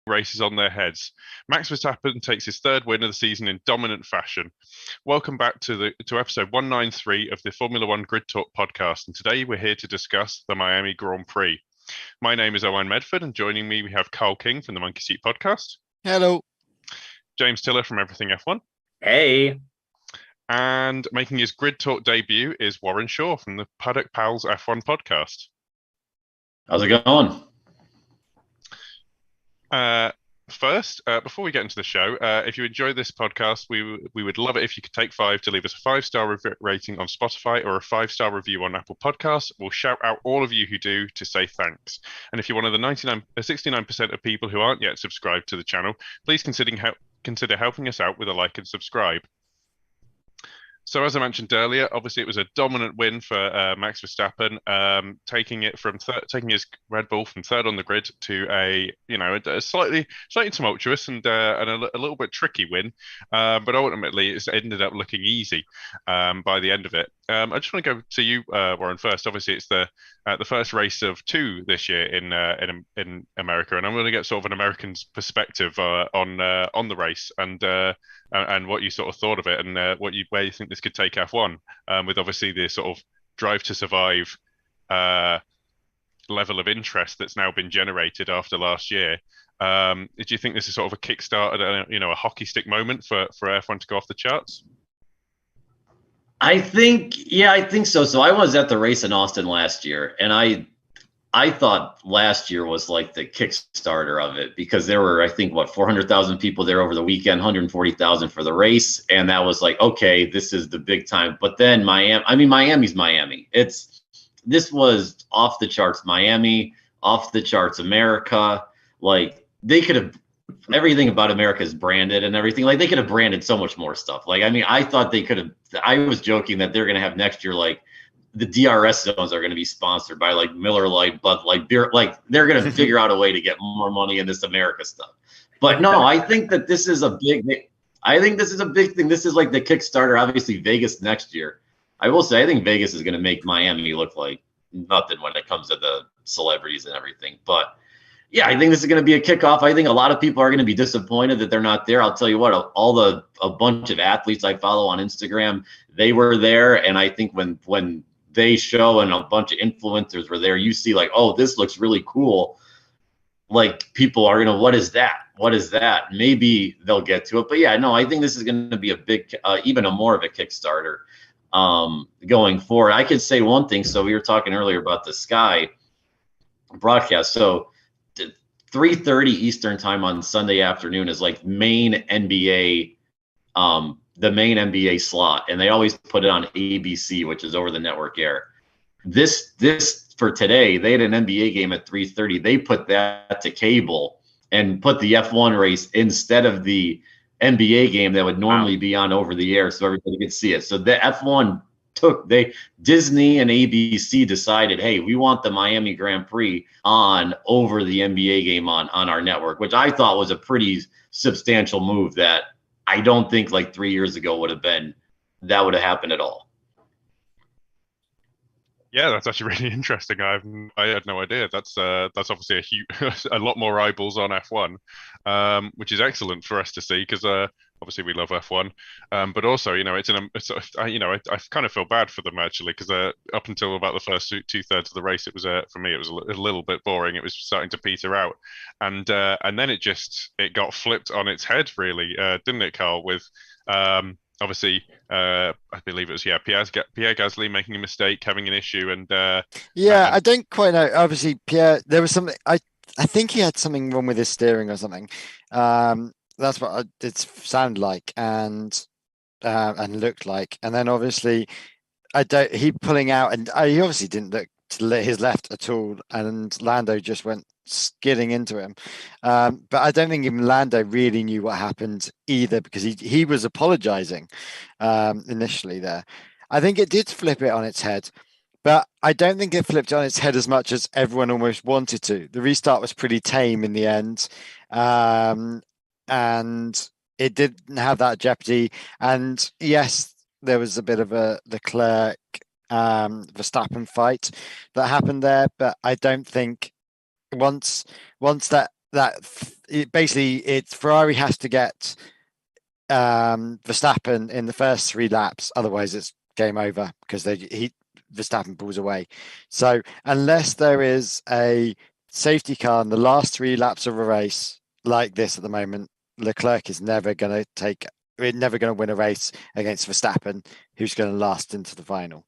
races on their heads. Max Verstappen takes his third win of the season in dominant fashion. Welcome back to episode 193 of the Formula One Grid Talk podcast, and today we're here to discuss the Miami Grand Prix. My name is Owain Medford, and joining me we have Karl King from the Monkey Seat Podcast. Hello. James Tiller from Everything F1. Hey. And making his Grid Talk debut is Warren Schorr from the Paddock Pals F1 Podcast. How's it going? First, before we get into the show, if you enjoy this podcast, we would love it if you could take 5 to leave us a 5-star rating on Spotify or a 5-star review on Apple Podcasts. We'll shout out all of you who do to say thanks. And if you're one of the 69% of people who aren't yet subscribed to the channel, please consider helping us out with a like and subscribe. So as I mentioned earlier, obviously it was a dominant win for Max Verstappen, taking his Red Bull from third on the grid to a slightly tumultuous and a little bit tricky win, but ultimately it's ended up looking easy by the end of it. I just want to go to you, Warren, first. Obviously it's the first race of 2 this year in America, and I'm going to get sort of an American's perspective on the race and what you sort of thought of it, and where you think this could take F1, with obviously the sort of drive to survive level of interest that's now been generated after last year. Do you think this is sort of a kickstart, a hockey stick moment for F1 to go off the charts? I think so. So I was at the race in Austin last year, and I thought last year was like the Kickstarter of it, because there were, I think, 400,000 people there over the weekend, 140,000 for the race. And that was like, okay, this is the big time. But then Miami's Miami. This was off the charts Miami, off the charts America. Like, they could have, everything about America is branded and everything. Like, they could have branded so much more stuff. Like, I thought they could have, I was joking that they're going to have next year, like, the DRS zones are going to be sponsored by like Miller Lite, Bud Light, beer. Like, they're going to figure out a way to get more money in this America stuff. But no, I think that this is a big thing. This is like the Kickstarter. Obviously, Vegas next year. I will say, I think Vegas is going to make Miami look like nothing when it comes to the celebrities and everything. But yeah, I think this is going to be a kickoff. I think a lot of people are going to be disappointed that they're not there. I'll tell you what, a bunch of athletes I follow on Instagram, they were there. And I think when they show and a bunch of influencers were there, you see like, oh, this looks really cool. Like, people are gonna, what is that? What is that? Maybe they'll get to it. But yeah, no, I think this is going to be a big, even more of a Kickstarter going forward. I could say one thing. So we were talking earlier about the Sky broadcast. So 3:30 Eastern time on Sunday afternoon is like main NBA, the main NBA slot, and they always put it on ABC, which is over the network air. This for today, they had an NBA game at 3:30. They put that to cable and put the F1 race instead of the NBA game that would normally be on over the air, so everybody could see it. So the F1 Disney and ABC decided, hey, we want the Miami Grand Prix on over the NBA game on our network, which I thought was a pretty substantial move that I don't think like 3 years ago would have happened at all. Yeah, that's actually really interesting. I had no idea. That's obviously a lot more eyeballs on F1, which is excellent for us to see, because obviously we love F1, but also I kind of feel bad for them actually, because up until about the first 2/3 of the race, it was for me it was a little bit boring. It was starting to peter out, and then it got flipped on its head really, didn't it, Karl? With obviously, I believe it was Pierre Gasly making a mistake, having an issue, and I don't quite know. Obviously, Pierre, there was something. I think he had something wrong with his steering or something. That's what it sounded like and looked like. And then obviously, he pulling out, and he obviously didn't look to his left at all, and Lando just went skidding into him. But I don't think even Lando really knew what happened either, because he was apologizing initially there. I think it did flip it on its head, but I don't think it flipped on its head as much as everyone almost wanted to. The restart was pretty tame in the end, and it didn't have that jeopardy. And yes, there was a bit of a Leclerc Verstappen fight that happened there, but I don't think once that basically it's Ferrari has to get Verstappen in the first 3 laps, otherwise it's game over because Verstappen pulls away. So unless there is a safety car in the last 3 laps of a race like this at the moment, Leclerc is never going to win a race against Verstappen, who's going to last into the final.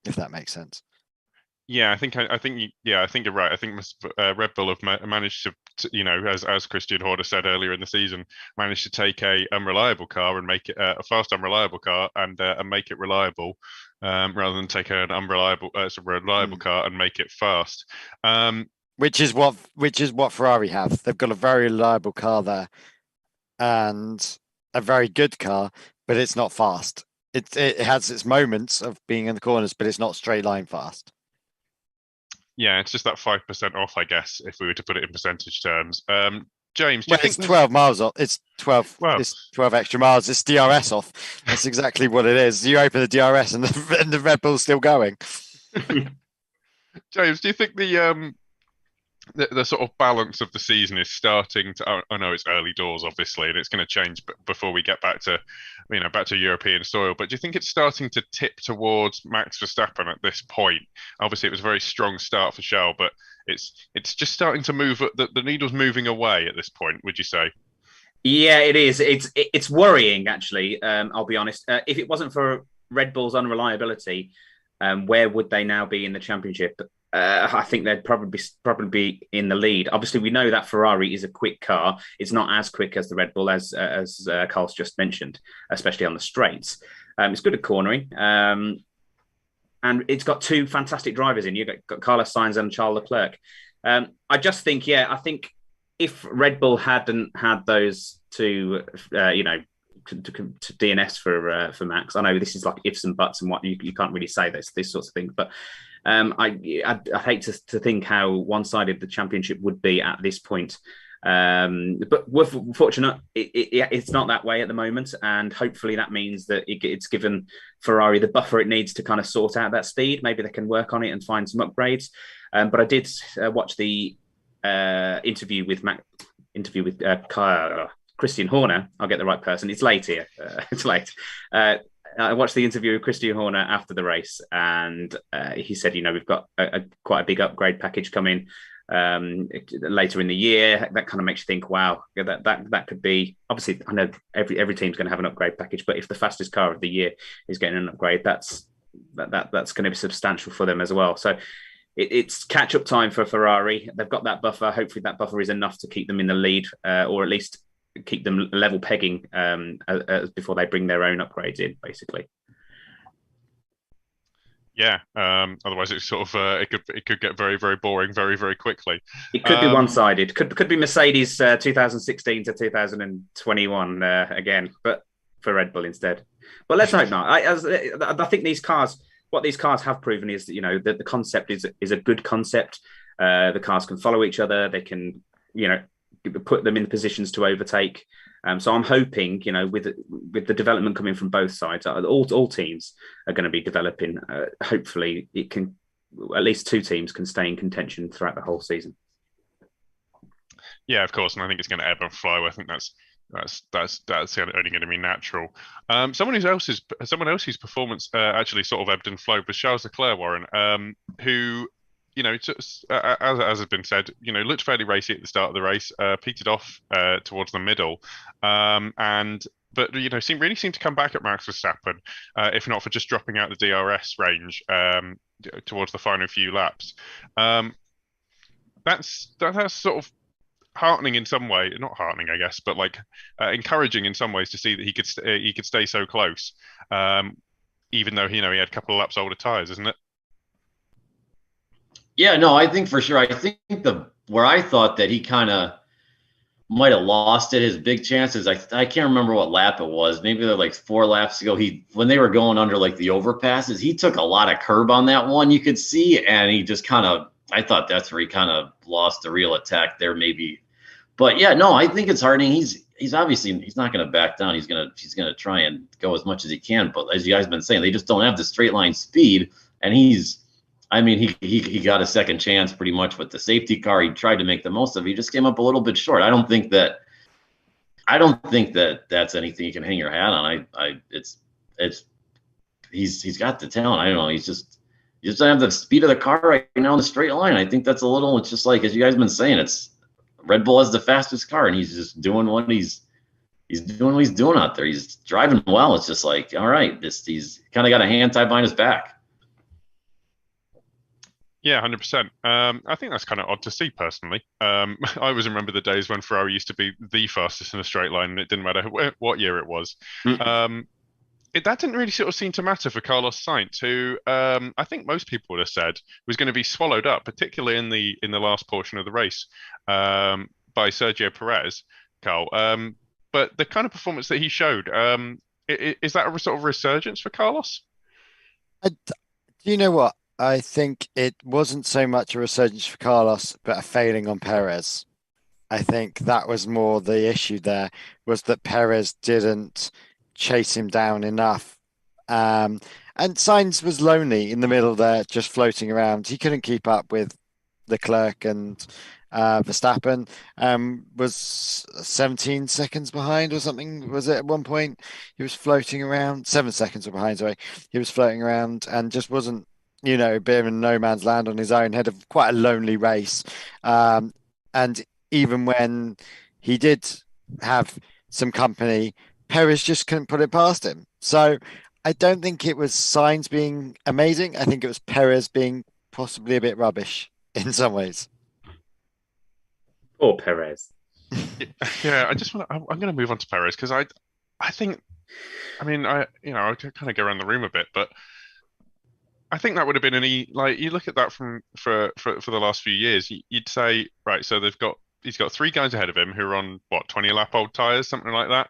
If that makes sense. Yeah, I think you're right. I think Red Bull have managed to, as Christian Horner said earlier in the season, managed to take a unreliable car and make it a fast, unreliable car and make it reliable, rather than take an unreliable, reliable car and make it fast. Which is what Ferrari have. They've got a very reliable car there, and a very good car, but it's not fast. It has its moments of being in the corners, but it's not straight line fast. Yeah, it's just that 5% off, I guess, if we were to put it in percentage terms. James, do you think it's 12 miles off? It's 12. Well, it's 12 extra miles. It's DRS off. That's exactly what it is. You open the DRS and the Red Bull's still going. James, do you think the sort of balance of the season is starting to? I know it's early doors, obviously, and it's going to change before we get back to European soil. But do you think it's starting to tip towards Max Verstappen at this point? Obviously, it was a very strong start for Charles, but it's just starting to move. The needle's moving away at this point. Would you say? Yeah, it is. It's worrying, actually. I'll be honest. If it wasn't for Red Bull's unreliability, where would they now be in the championship? I think they'd probably be in the lead. Obviously, we know that Ferrari is a quick car. It's not as quick as the Red Bull, as Carl's just mentioned, especially on the straights. It's good at cornering, and it's got 2 fantastic drivers in. You've got Carlos Sainz and Charles Leclerc. I just think, I think if Red Bull hadn't had those 2, to DNS for Max. I know this is like ifs and buts and what you can't really say this sorts of things, but I hate to think how one-sided the championship would be at this point. But we're fortunate it's not that way at the moment, and hopefully that means that it's given Ferrari the buffer it needs to kind of sort out that speed. Maybe they can work on it and find some upgrades. But I did watch the interview with Christian Horner. I'll get the right person. It's late here. It's late. I watched the interview with Christian Horner after the race, and he said, we've got quite a big upgrade package coming later in the year. That kind of makes you think, wow, that could be. Obviously, I know every team's going to have an upgrade package, but if the fastest car of the year is getting an upgrade, that's going to be substantial for them as well. So it's catch-up time for Ferrari. They've got that buffer. Hopefully, that buffer is enough to keep them in the lead, or at least keep them level pegging before they bring their own upgrades in, basically. Yeah. Otherwise, it's sort of it could get very, very boring very, very quickly. It could be one-sided. Could be Mercedes 2016 to 2021 again, but for Red Bull instead. But let's hope not. I think these cars. What these cars have proven is that that the concept is a good concept. The cars can follow each other. They can put them in positions to overtake. So I'm hoping, with the development coming from both sides, all teams are going to be developing. Hopefully, it can at least 2 teams can stay in contention throughout the whole season. Yeah, of course, and I think it's going to ebb and flow. I think that's only going to be natural. Someone else's performance actually sort of ebbed and flowed was Charles Leclerc, Warren, who, as has been said, looked fairly racy at the start of the race, petered off towards the middle, but really seemed to come back at Max Verstappen, if not for just dropping out the DRS range towards the final few laps. That's sort of heartening in some way, not heartening, I guess, but encouraging in some ways to see that he could stay so close, even though he had a couple of laps older tyres, isn't it? Yeah, no, I think for sure. I think where I thought that he kind of might have lost it, his big chances. I can't remember what lap it was. Maybe they're like 4 laps ago. When they were going under the overpasses, he took a lot of curb on that one. You could see, and he just I thought that's where he kind of lost the real attack there, maybe. But yeah, no, I think it's heartening. He's obviously he's not going to back down. He's gonna try and go as much as he can. But as you guys have been saying, they just don't have the straight line speed, and he's I mean, he got a second chance pretty much with the safety car. He tried to make the most of it. He just came up a little bit short. I don't think that that's anything you can hang your hat on. He's got the talent. I don't know. He just doesn't have the speed of the car right now in the straight line. I think that's a little. It's just like, as you guys have been saying, it's Red Bull has the fastest car, and he's just doing what he's doing what he's doing out there. He's driving well. It's just like, all right, he's kind of got a hand tied behind his back. Yeah, 100%. I think that's kind of odd to see personally. I always remember the days when Ferrari used to be the fastest in a straight line, and it didn't matter what year it was. That didn't really sort of seem to matter for Carlos Sainz, who I think most people would have said was going to be swallowed up, particularly in the last portion of the race, by Sergio Perez, Carl. But the kind of performance that he showed, is that a sort of resurgence for Carlos? Do you know what? I think it wasn't so much a resurgence for Carlos, but a failing on Perez. I think that was more the issue there, was that Perez didn't chase him down enough. And Sainz was lonely in the middle there, just floating around. He couldn't keep up with Leclerc and Verstappen. Was 17 seconds behind or something, was it at one point? He was floating around, 7 seconds behind, sorry. He was floating around and just wasn't, a bit of a no man's land on his own, had quite a lonely race. And even when he did have some company, Perez just couldn't put it past him. So I don't think it was Sainz being amazing. I think it was Perez being possibly a bit rubbish in some ways. Or Perez. Yeah, I'm going to move on to Perez because I think, I kind of go around the room a bit, but I think that would have been you look at that for the last few years, you'd say, right, so he's got 3 guys ahead of him who are on 20 lap old tires, something like that.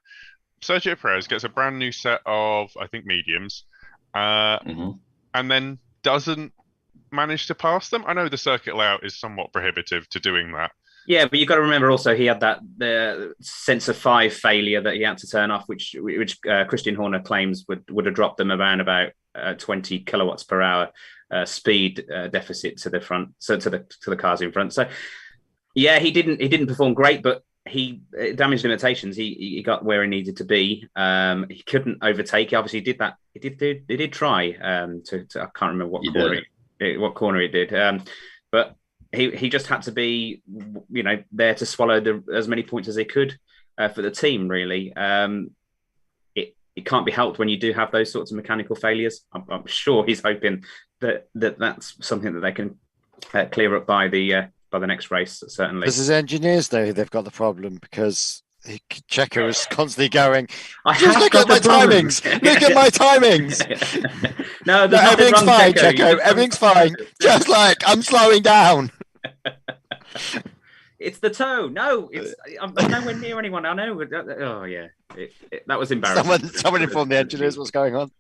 Sergio Perez gets a brand new set of, I think, mediums, and then doesn't manage to pass them. I know the circuit layout is somewhat prohibitive to doing that. Yeah, but you've got to remember also he had the sensor 5 failure that he had to turn off, which Christian Horner claims would have dropped them around about 20 kilowatts per hour speed deficit to the front, so to the cars in front. So yeah, he didn't perform great, but he damaged limitations. He got where he needed to be. He couldn't overtake. Obviously, he did that. He did try to I can't remember what corner it did. But he just had to be, there to swallow as many points as he could for the team. Really, it can't be helped when you do have those sorts of mechanical failures. I'm sure he's hoping that's something that they can clear up by the next race. Certainly, this is engineers though. They've got the problem because Checo was constantly going, look at my timings. Look at my timings. No, everything's fine, Checo. Everything's fine. Just like I'm slowing down. It's the toe. No, I'm nowhere near anyone. I know. Oh yeah, that was embarrassing. Someone informed the engineers what's going on.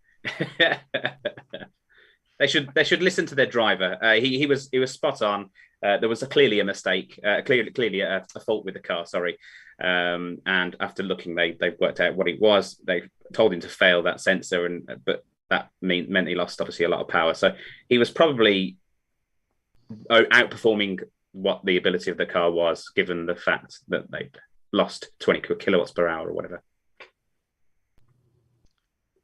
They should listen to their driver. He was spot on. There was clearly a mistake, clearly a fault with the car. Sorry. And after looking, they worked out what it was. They told him to fail that sensor, but that meant he lost obviously a lot of power. So he was probably outperforming what the ability of the car was, given the fact that they lost 20 kilowatts per hour or whatever.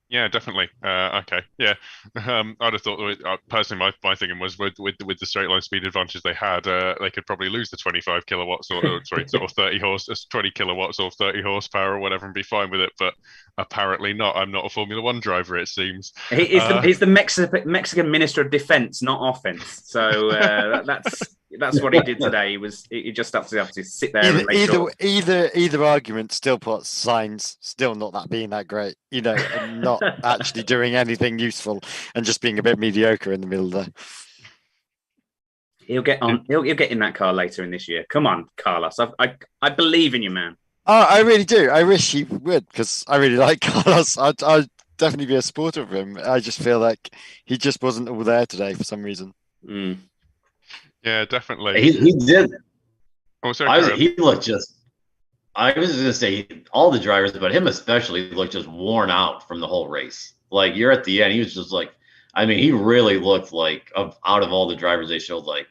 Yeah, definitely. Okay, yeah. I'd have thought, personally, my thinking was with the straight line speed advantage they had, they could probably lose the 25 kilowatts or 30 20 kilowatts or 30 horsepower or whatever and be fine with it. But apparently not. I'm not a Formula One driver, it seems. He's the Mexican Minister of Defense, not offense. So that's what he did today. He just had to sit there and make sure. Either argument still puts Sainz still not that being that great, and not actually doing anything useful and just being a bit mediocre in the middle there. He'll get on. He'll get in that car later in this year. Come on, Carlos. I believe in you, man. Oh, I really do. I wish he would, because I really like Carlos. I'd definitely be a supporter of him. I just feel like he just wasn't all there today for some reason. Mm. Yeah, definitely. He did. Oh, sorry. He looked just. I was just going to say all the drivers, but him especially looked just worn out from the whole race. Like, you're at the end. He was just like, I mean, he really looked like, out of all the drivers they showed, like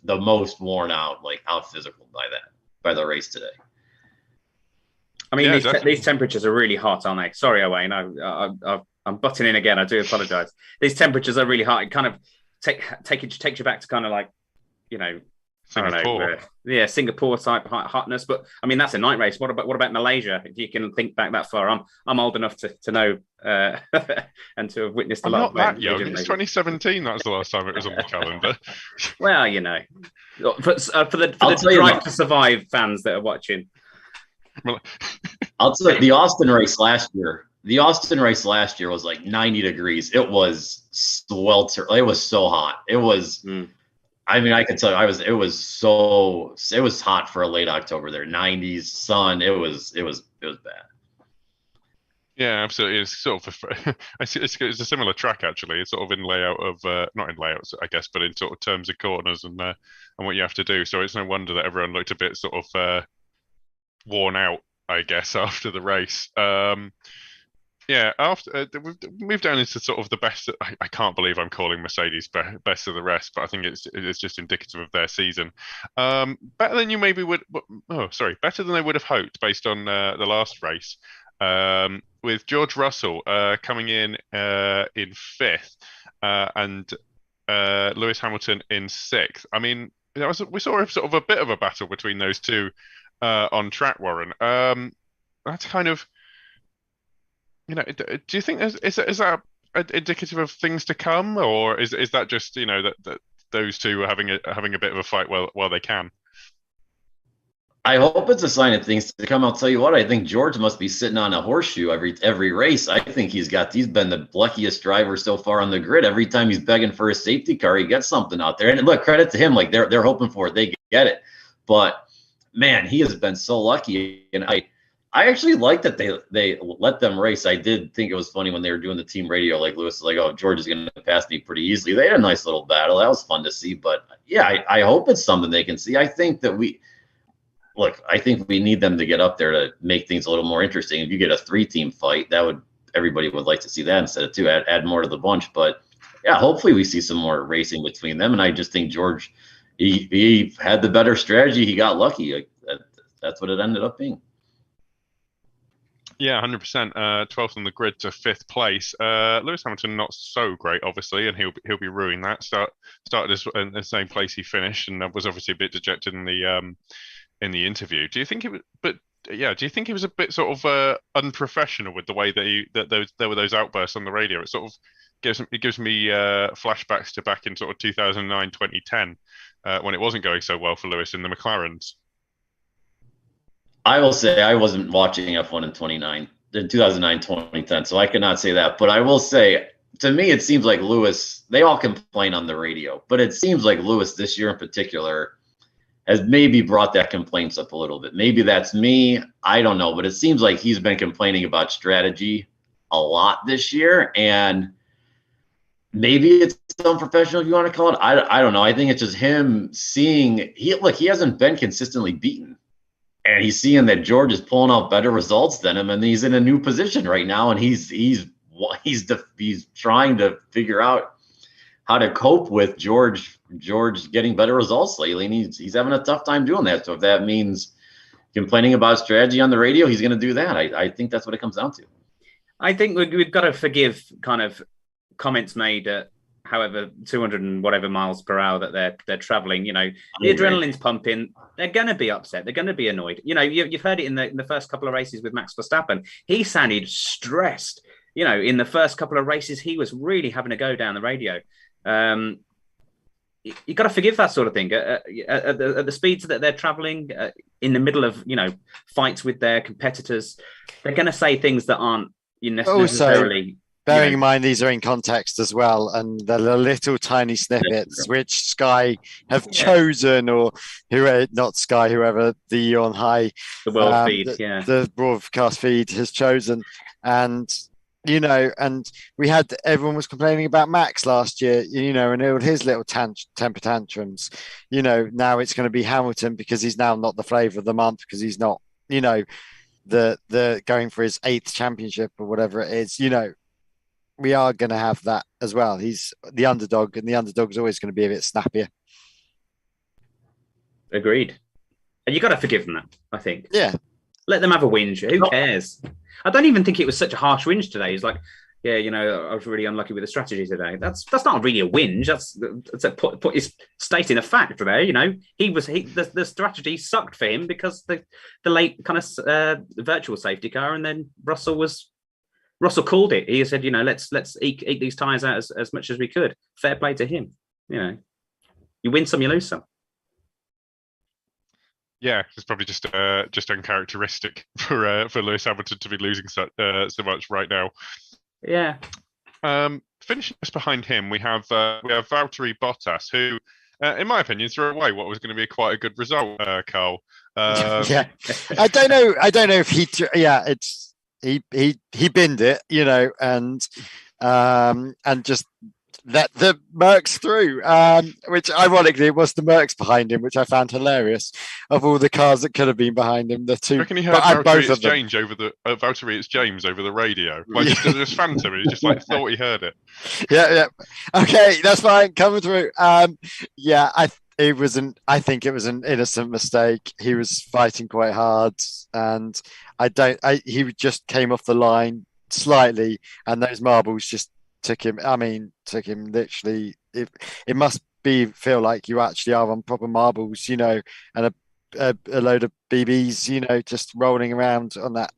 the most worn out, like out physical by the race today. I mean, these temperatures are really hot, aren't they? Sorry, Owain, I'm butting in again. I do apologize. These temperatures are really hot. It kind of takes you back to kind of like, you know, Singapore. Singapore type hotness. But I mean, that's a night race. What about Malaysia? If you can think back that far, I'm old enough to know and to have witnessed a lot. I'm not that young. It's 2017. That was the last time it was on the calendar. Well, you know, for the Drive to Survive fans that are watching. I'll tell you, the Austin race last year. The Austin race last year was like 90 degrees. It was swelter. It was so hot. It was. I mean, I can tell you, it was hot for a late October there. 90s sun. It was bad. Yeah, absolutely. It's sort of it's a similar track actually. It's sort of in layout of not in layouts, I guess, but in sort of terms of corners and what you have to do. So it's no wonder that everyone looked a bit sort of worn out, I guess, after the race. Yeah, after we've moved down into sort of the best. I can't believe I'm calling Mercedes best of the rest, but I think it's just indicative of their season. Better than you maybe would. Better than they would have hoped based on the last race. With George Russell coming in fifth and Lewis Hamilton in sixth. I mean, we saw sort of a bit of a battle between those two on track, Warren. That's kind of. You know, do you think is that indicative of things to come, or is that just that those two are having a bit of a fight while they can? I hope it's a sign of things to come. I'll tell you what, I think George must be sitting on a horseshoe every race. I think he's been the luckiest driver so far on the grid. Every time he's begging for a safety car, he gets something out there. And look, credit to him, like they're hoping for it, they get it. But man, he has been so lucky, and I actually like that they let them race. I did think it was funny when they were doing the team radio, like Lewis was like, oh, George is going to pass me pretty easily. They had a nice little battle. That was fun to see. But yeah, I hope it's something they can see. I think we need them to get up there to make things a little more interesting. If you get a 3-team fight, everybody would like to see that instead of 2, add more to the bunch. But yeah, hopefully we see some more racing between them. And I just think George, he had the better strategy. He got lucky. That's what it ended up being. Yeah, 100%. 12th on the grid to 5th place. Lewis Hamilton not so great, obviously, and he'll be ruining that. Started in the same place he finished, and was obviously a bit dejected in the interview. Do you think it was? But yeah, do you think he was a bit sort of unprofessional with the way that there were those outbursts on the radio? It sort of gives me flashbacks to back in sort of 2009, 2010, when it wasn't going so well for Lewis in the McLarens. I will say I wasn't watching F1 in 2009, 2010, so I cannot say that. But I will say, to me, it seems like Lewis, they all complain on the radio, but it seems like Lewis this year in particular has maybe brought that complaints up a little bit. Maybe that's me. I don't know, but it seems like he's been complaining about strategy a lot this year, and maybe it's unprofessional if you want to call it. I don't know. I think it's just him seeing he hasn't been consistently beaten. And he's seeing that George is pulling out better results than him, and he's in a new position right now, and he's trying to figure out how to cope with George getting better results lately, and he's having a tough time doing that. So if that means complaining about strategy on the radio, he's going to do that. I think that's what it comes down to. I think we've got to forgive kind of comments made at however 200 and whatever miles per hour that they're traveling. You know, the adrenaline's pumping. They're going to be upset. They're going to be annoyed. You know, you've heard it in the first couple of races with Max Verstappen. He sounded stressed. You know, in the first couple of races, he was really having to go down the radio. You got to forgive that sort of thing. At the speeds that they're traveling, in the middle of fights with their competitors, they're going to say things that aren't necessarily. Bearing in mind these are in context as well, and the little tiny snippets which Sky have chosen, or not Sky, whoever the on high, the world feed, the broadcast feed has chosen, and and everyone was complaining about Max last year, and all his little temper tantrums. Now it's going to be Hamilton because he's now not the flavour of the month because he's not, the going for his 8th championship or whatever it is. we are going to have that as well. He's the underdog, and the underdog's always going to be a bit snappier. Agreed. And you got to forgive them that, I think. Yeah. Let them have a whinge. Who cares? I don't even think it was such a harsh whinge today. He's like, yeah, I was really unlucky with the strategy today. That's not really a whinge. That's put his stating a fact there. The strategy sucked for him because the late kind of virtual safety car, and then Russell called it. He said, let's eke these tyres out as much as we could. Fair play to him. You win some, you lose some. Yeah, it's probably just uncharacteristic for Lewis Hamilton to be losing so much right now. Yeah. Finishing just behind him, we have Valtteri Bottas, who, in my opinion, threw away what was going to be quite a good result. Carl. Yeah, I don't know if he binned it, and just let the Mercs through, which ironically was the Mercs behind him, which I found hilarious. Of all the cars that could have been behind him, the two. I reckon he heard Valtteri James over the radio. Like, just phantom. He just thought he heard it. Yeah. Okay, that's fine. Coming through. I think it was an innocent mistake. He was fighting quite hard, and he just came off the line slightly, and those marbles just took him literally. It must feel like you actually are on proper marbles, and a load of BBs, just rolling around on that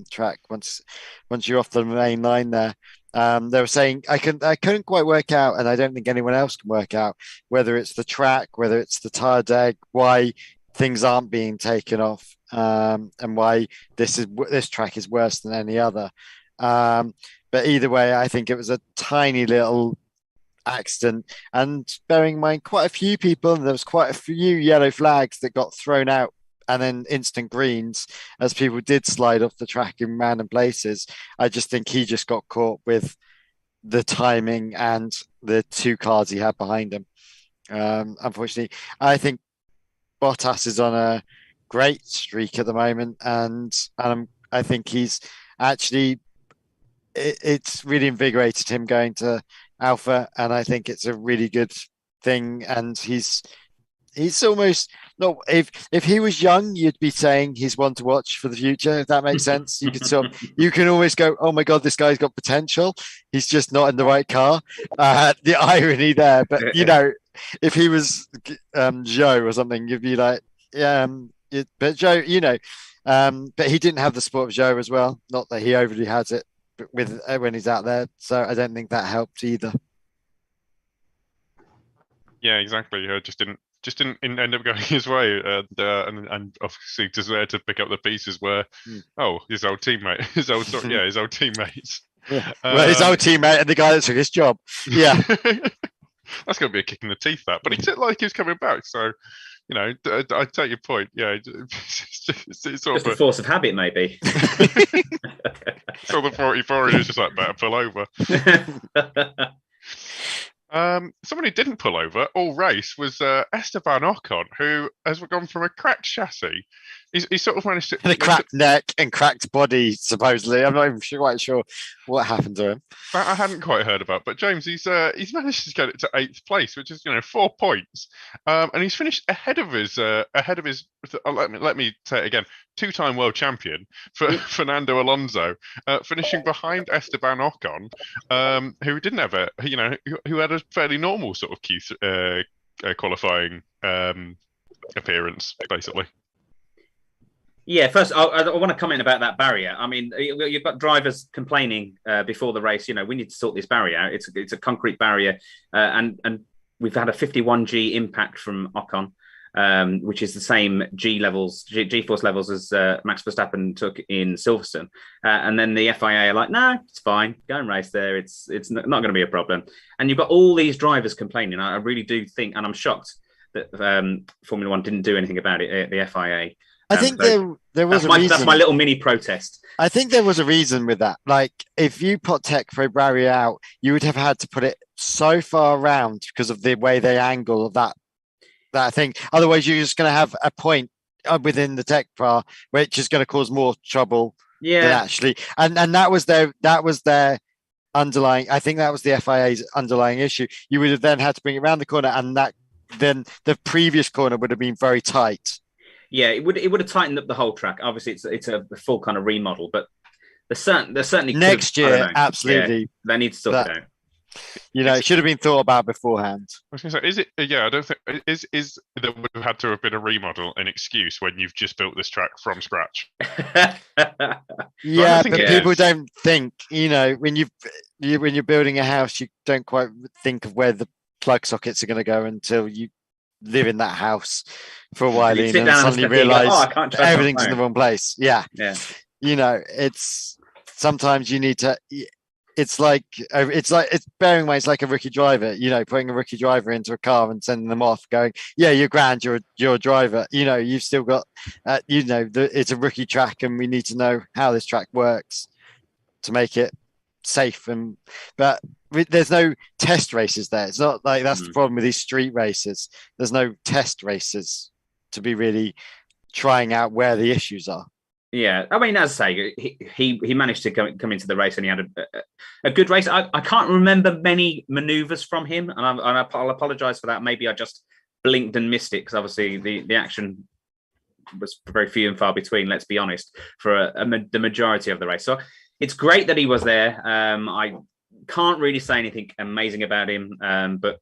track once you're off the main line there. They were saying I couldn't quite work out, and I don't think anyone else can work out whether it's the track, whether it's the tire deg, why things aren't being taken off, and why this track is worse than any other. But either way, I think it was a tiny little accident. And bearing in mind, quite a few people, and there was quite a few yellow flags that got thrown out and then instant greens as people did slide off the track in random places. I just think he just got caught with the timing and the two cars he had behind him. Unfortunately, I think Bottas is on a great streak at the moment, and I think he's actually... It's really invigorated him going to Alpha, and I think it's a really good thing. And he's almost not. If he was young, you'd be saying he's one to watch for the future. If that makes sense, you can always go, oh my god, this guy's got potential. He's just not in the right car. The irony there, but if he was Joe or something, you'd be like, yeah. But Joe, but he didn't have the support of Joe as well. Not that he overly has it with when he's out there, so I don't think that helped either. Yeah, exactly. Just didn't end up going his way, and obviously just there to pick up the pieces where his old teammate, his old teammates. Yeah. Well, his old teammate and the guy that took his job. Yeah, that's going to be a kick in the teeth. That, but he looked like he was coming back. So, I take your point. Yeah, it's sort just a force of habit, maybe. So the 44 is just better pull over. Someone who didn't pull over all race was Esteban Ocon, who has gone from a cracked chassis. He sort of managed to... And a cracked neck and cracked body, supposedly. I'm not even quite sure what happened to him. That I hadn't quite heard about. But James, he's managed to get it to 8th place, which is 4 points. And he's finished ahead of his let me say it again, 2-time world champion for Fernando Alonso, finishing behind Esteban Ocon, who didn't have who had a fairly normal sort of Q qualifying appearance, basically. Yeah, first, I want to comment about that barrier. I mean, you've got drivers complaining before the race, we need to sort this barrier out. It's a concrete barrier, and we've had a 51G impact from Ocon, which is the same G-force levels as Max Verstappen took in Silverstone. And then the FIA are like, no, it's fine. Go and race there. It's not going to be a problem. And you've got all these drivers complaining. I really do think, and I'm shocked that Formula One didn't do anything about it, the FIA. I think there was a reason. That's my little mini protest. I think there was a reason with that. Like, if you put Tech Pro barrier out, you would have had to put it so far around because of the way they angle that thing. Otherwise, you're just going to have a point within the Tech Pro, which is going to cause more trouble. Yeah, than actually. And that was their underlying. I think that was the FIA's underlying issue. You would have then had to bring it around the corner, and then the previous corner would have been very tight. Yeah, it would have tightened up the whole track. Obviously, it's a full kind of remodel, but there's certainly next year, absolutely, yeah, they need to sort it out. It should have been thought about beforehand. I was going to say, is it? Yeah, I don't think is there would have had to have been a remodel an excuse when you've just built this track from scratch. Yeah, but people don't think. When you're building a house, you don't quite think of where the plug sockets are going to go until you live in that house for a while, and suddenly realise everything's in the wrong place. Yeah. It's sometimes you need to. It's bearing in mind, it's like a rookie driver, putting a rookie driver into a car and sending them off going, yeah, you're grand, you're a driver. You've still got, it's a rookie track and we need to know how this track works to make it safe. But there's no test races there. It's not like that's the problem with these street races. There's no test races to be really trying out where the issues are. Yeah, I mean, as I say, he managed to come into the race and he had a good race. I can't remember many manoeuvres from him, and I'll apologise for that. Maybe I just blinked and missed it because obviously the action was very few and far between, let's be honest, for the majority of the race. So it's great that he was there. I can't really say anything amazing about him, but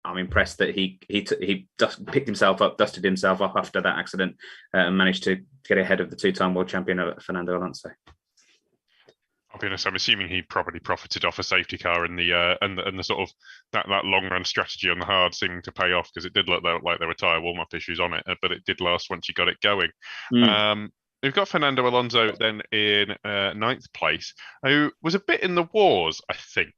I'm impressed that he picked himself up, dusted himself off after that accident, and managed to get ahead of the two-time world champion Fernando Alonso. I'll be honest, I'm assuming he probably profited off a safety car and the sort of that long run strategy on the hard seeming to pay off, because it did look like there were tyre warm-up issues on it, but it did last once you got it going. We've got Fernando Alonso then in ninth place, who was a bit in the wars, I think.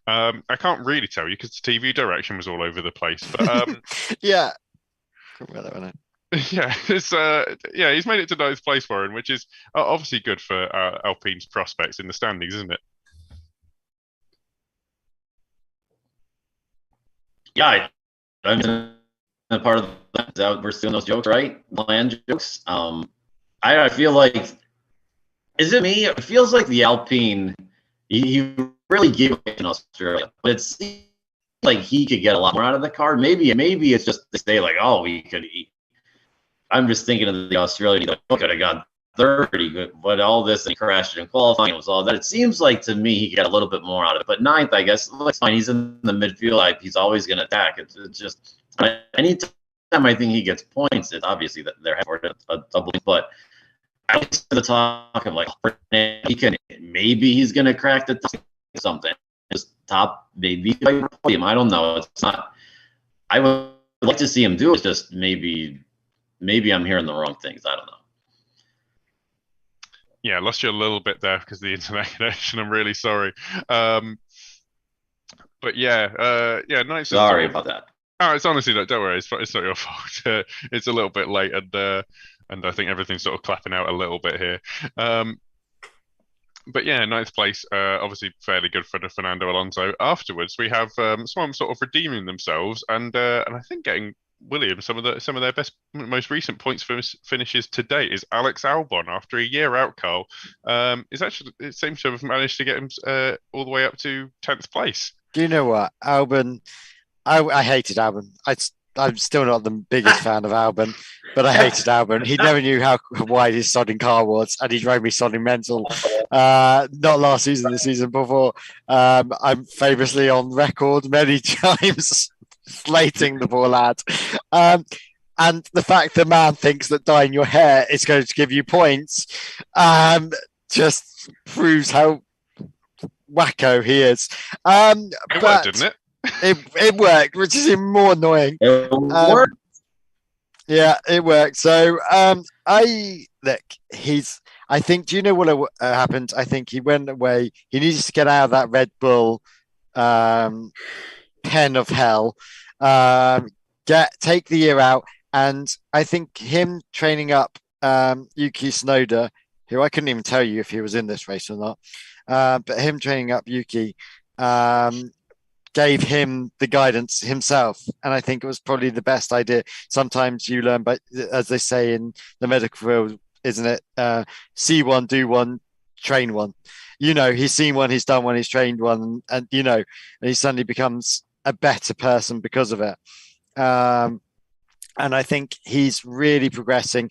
I can't really tell you because the TV direction was all over the place. But yeah. Yeah, he's made it to ninth place, Warren, which is obviously good for Alpine's prospects in the standings, isn't it? Yeah, I'm a part of that. We're doing those jokes, right? Land jokes. I feel like, is it me? It feels like the Alpine, he really gave it in Australia, but it seems like he could get a lot more out of the car. Maybe it's just they say like, oh, we could eat. I'm just thinking of the Australian, he could have got 30, good, but all this and he crashed in qualifying, it was all that. It seems like to me he got a little bit more out of it. But ninth, I guess, looks fine. He's in the midfield. He's always going to attack. It's just anytime I think he gets points, it's obviously that they're having a double, but I was the talk of like maybe he's gonna crack the top something. Just top maybe podium. I don't know. It's not. I would like to see him do it. It's just maybe I'm hearing the wrong things. I don't know. Yeah, I lost you a little bit there because of the internet connection. I'm really sorry. But nice. Sorry about that. Oh, it's honestly don't worry. It's not your fault. It's a little bit late and I think everything's sort of clapping out a little bit here. But yeah, ninth place, obviously fairly good for Fernando Alonso. Afterwards, we have someone sort of redeeming themselves and I think getting Williams some of their most recent points finishes to date is Alex Albon. After a year out, Carl, it seems to have managed to get him all the way up to 10th place. Do you know what, Albon? I hated Albon. I'm still not the biggest fan of Albon, but I hated Albon. He never knew how wide his sodding car was, and he drove me sodding mental. Not last season, the season before. I'm famously on record many times slating the poor lad. And the fact the man thinks that dyeing your hair is going to give you points just proves how wacko he is. It worked, didn't it? It worked, which is even more annoying. It worked. Yeah, it worked. So I think, do you know what happened? I think he went away. He needs to get out of that Red Bull pen of hell. Take the year out, and I think him training up Yuki Sonoda, who I couldn't even tell you if he was in this race or not, but him training up Yuki gave him the guidance himself, and I think it was probably the best idea. Sometimes you learn, but as they say in the medical field, isn't it? See one, do one, train one. he's seen one, he's done one, he's trained one, and he suddenly becomes a better person because of it. And I think he's really progressing.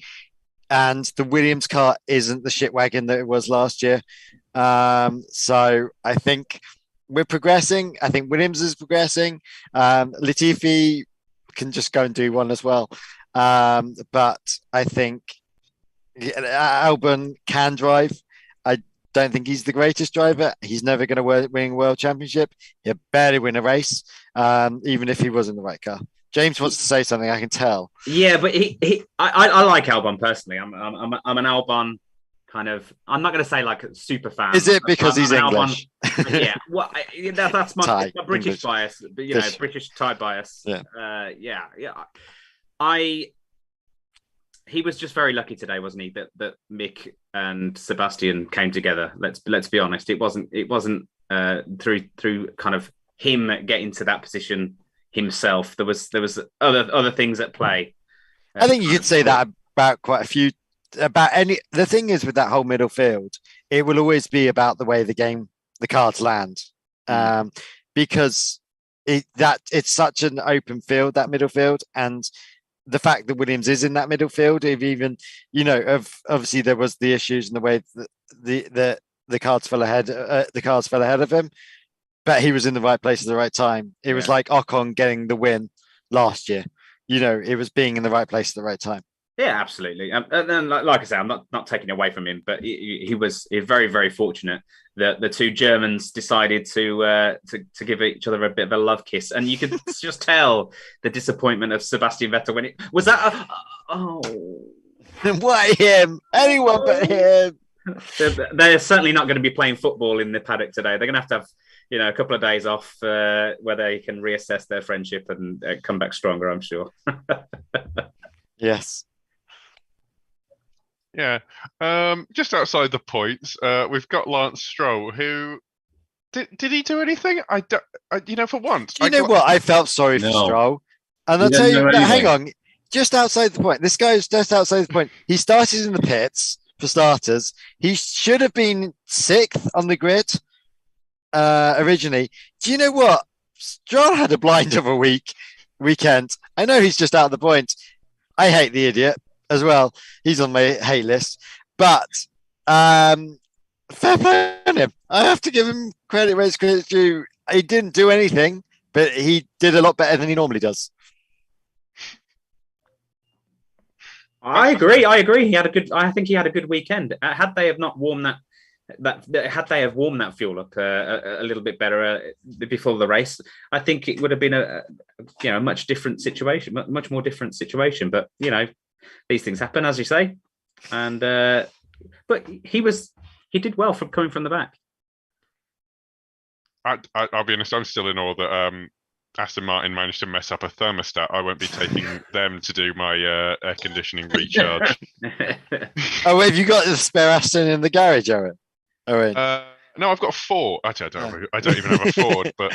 And the Williams car isn't the shit wagon that it was last year. So I think we're progressing. I think Williams is progressing. Latifi can just go and do one as well. But I think Albon can drive. I don't think he's the greatest driver. He's never going to win a world championship. He'll barely win a race, even if he was in the right car. James wants to say something, I can tell. Yeah, but I like Albon personally. I'm an Albon kind of. I'm not going to say like a super fan. Is it because he's English? Yeah, well, that's my British English bias, but British tie bias. Yeah, He was just very lucky today, wasn't he? That Mick and Sebastian came together. Let's be honest. It wasn't through kind of him getting to that position himself. There was other things at play. I think you could say that about quite a few. The thing is with that whole middle field, it will always be about the way the cards land, because it's such an open field, that middle field, and the fact that Williams is in that middle field, obviously there was the issues in the way that the cards fell ahead of him. But he was in the right place at the right time. It was like Ocon getting the win last year. It was being in the right place at the right time. Yeah, absolutely. And then, like I say, I'm not taking away from him, but he was very, very fortunate that the two Germans decided to give each other a bit of a love kiss, and you could just tell the disappointment of Sebastian Vettel when it was that. Why him? Anyone but him. They're certainly not going to be playing football in the paddock today. They're going to have a couple of days off where they can reassess their friendship and come back stronger, I'm sure. Yes. Yeah. Just outside the points, we've got Lance Stroll, who did he do anything? For once. Do you know what? I felt sorry for Stroll. And I'll tell you, hang on, just outside the point. This guy's just outside the point. He started in the pits, for starters. He should have been 6th on the grid originally. Do you know what? Stroll had a blind of a weekend. I know he's just out of the point. I hate the idiot as well. He's on my hate list. But fair play on him. I have to give him credit where it's credit's due. He didn't do anything, but he did a lot better than he normally does. I agree. I think he had a good weekend. Had they have not warmed that fuel up a little bit better before the race, I think it would have been a much different situation, much more different situation. But these things happen, as you say, and but he did well from coming from the back. I'll be honest. I'm still in awe that Aston Martin managed to mess up a thermostat. I won't be taking them to do my air conditioning recharge. Oh, have you got the spare Aston in the garage, Owen? No, I've got a Ford. Actually, I don't even have a Ford, but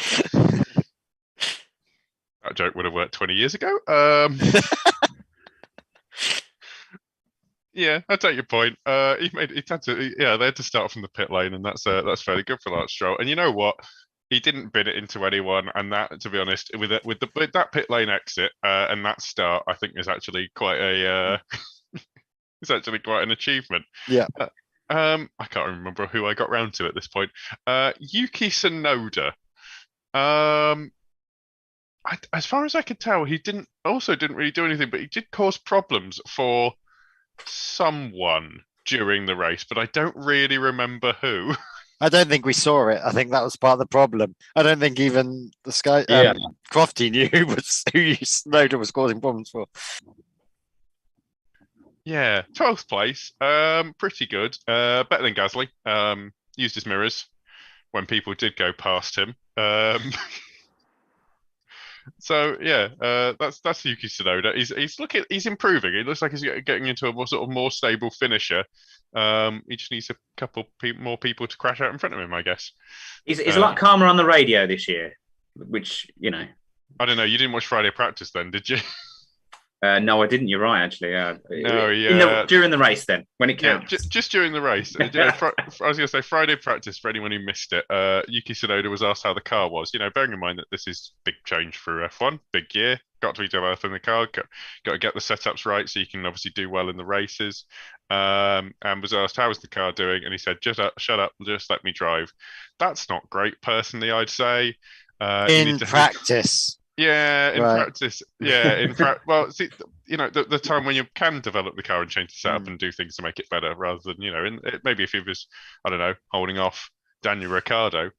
that joke would have worked 20 years ago. Yeah, I take your point. They had to start from the pit lane, and that's fairly good for Lance Stroll. And you know what? He didn't bin it into anyone, and that, to be honest, with that pit lane exit and that start, I think is actually quite an achievement. Yeah. I can't remember who I got round to at this point. Yuki Sonoda. As far as I could tell, he didn't really do anything, but he did cause problems for someone during the race, but I don't really remember who. I don't think we saw it. I think that was part of the problem. I don't think even the Crofty knew who Sonoda was causing problems for. Yeah, 12th place. Pretty good. Better than Gasly. Used his mirrors when people did go past him. So yeah, that's Yuki Tsunoda. He's improving. It looks like he's getting into a more stable finisher. He just needs a couple more people to crash out in front of him, I guess. He's a lot calmer on the radio this year, which I don't know. You didn't watch Friday practice then, did you? No, I didn't. You're right, actually. No, yeah. During the race, then, when it counts. Yeah, just during the race. I was going to say Friday practice for anyone who missed it. Yuki Sonoda was asked how the car was. Bearing in mind that this is big change for F1, big year. Got to be developing the car. Got to get the setups right so you can obviously do well in the races. And was asked how was the car doing, and he said, "Shut up, just let me drive." That's not great, personally. I'd say. In practice. Yeah, in practice. Yeah, in practice. Well, see, the time when you can develop the car and change the setup and do things to make it better, rather than maybe if he was, I don't know, holding off Daniel Ricciardo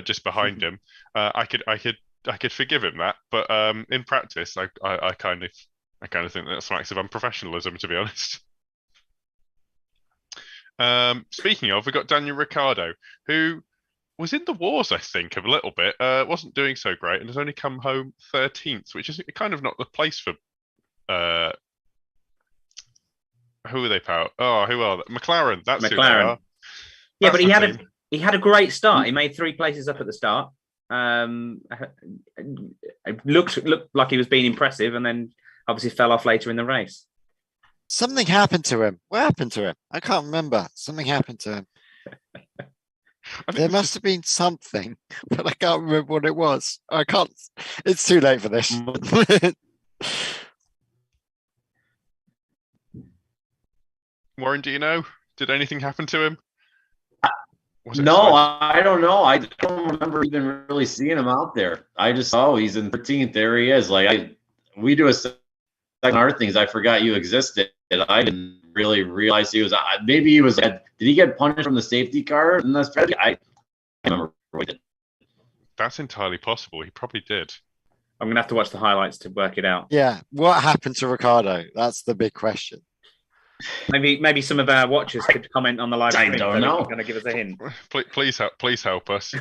just behind him, I could forgive him that. But in practice, I kind of think that smacks of unprofessionalism, to be honest. Speaking of, we got Daniel Ricciardo, who was in the wars, I think, a little bit. Wasn't doing so great and has only come home 13th, which is kind of not the place for. Who are they, pal? Oh, who are they? McLaren. That's McLaren. Who they are. Yeah, but he had a great start. He made 3 places up at the start. It looked like he was being impressive, and then obviously fell off later in the race. Something happened to him. What happened to him? I can't remember. Something happened to him. There must have been something, but I can't remember what it was. I can't. It's too late for this. Warren, do you know? Did anything happen to him? No, I don't know. I don't remember even really seeing him out there. I just he's in 13th. There he is. We do a second our things. I forgot you existed. I didn't really realize he was. Maybe he was. Did he get punished from the safety car in the strategy? I remember. That's entirely possible. He probably did. I'm gonna have to watch the highlights to work it out. Yeah, what happened to Ricciardo? That's the big question. Maybe some of our watchers could comment on the live stream. I don't know. Going to give us a hint. Please help us.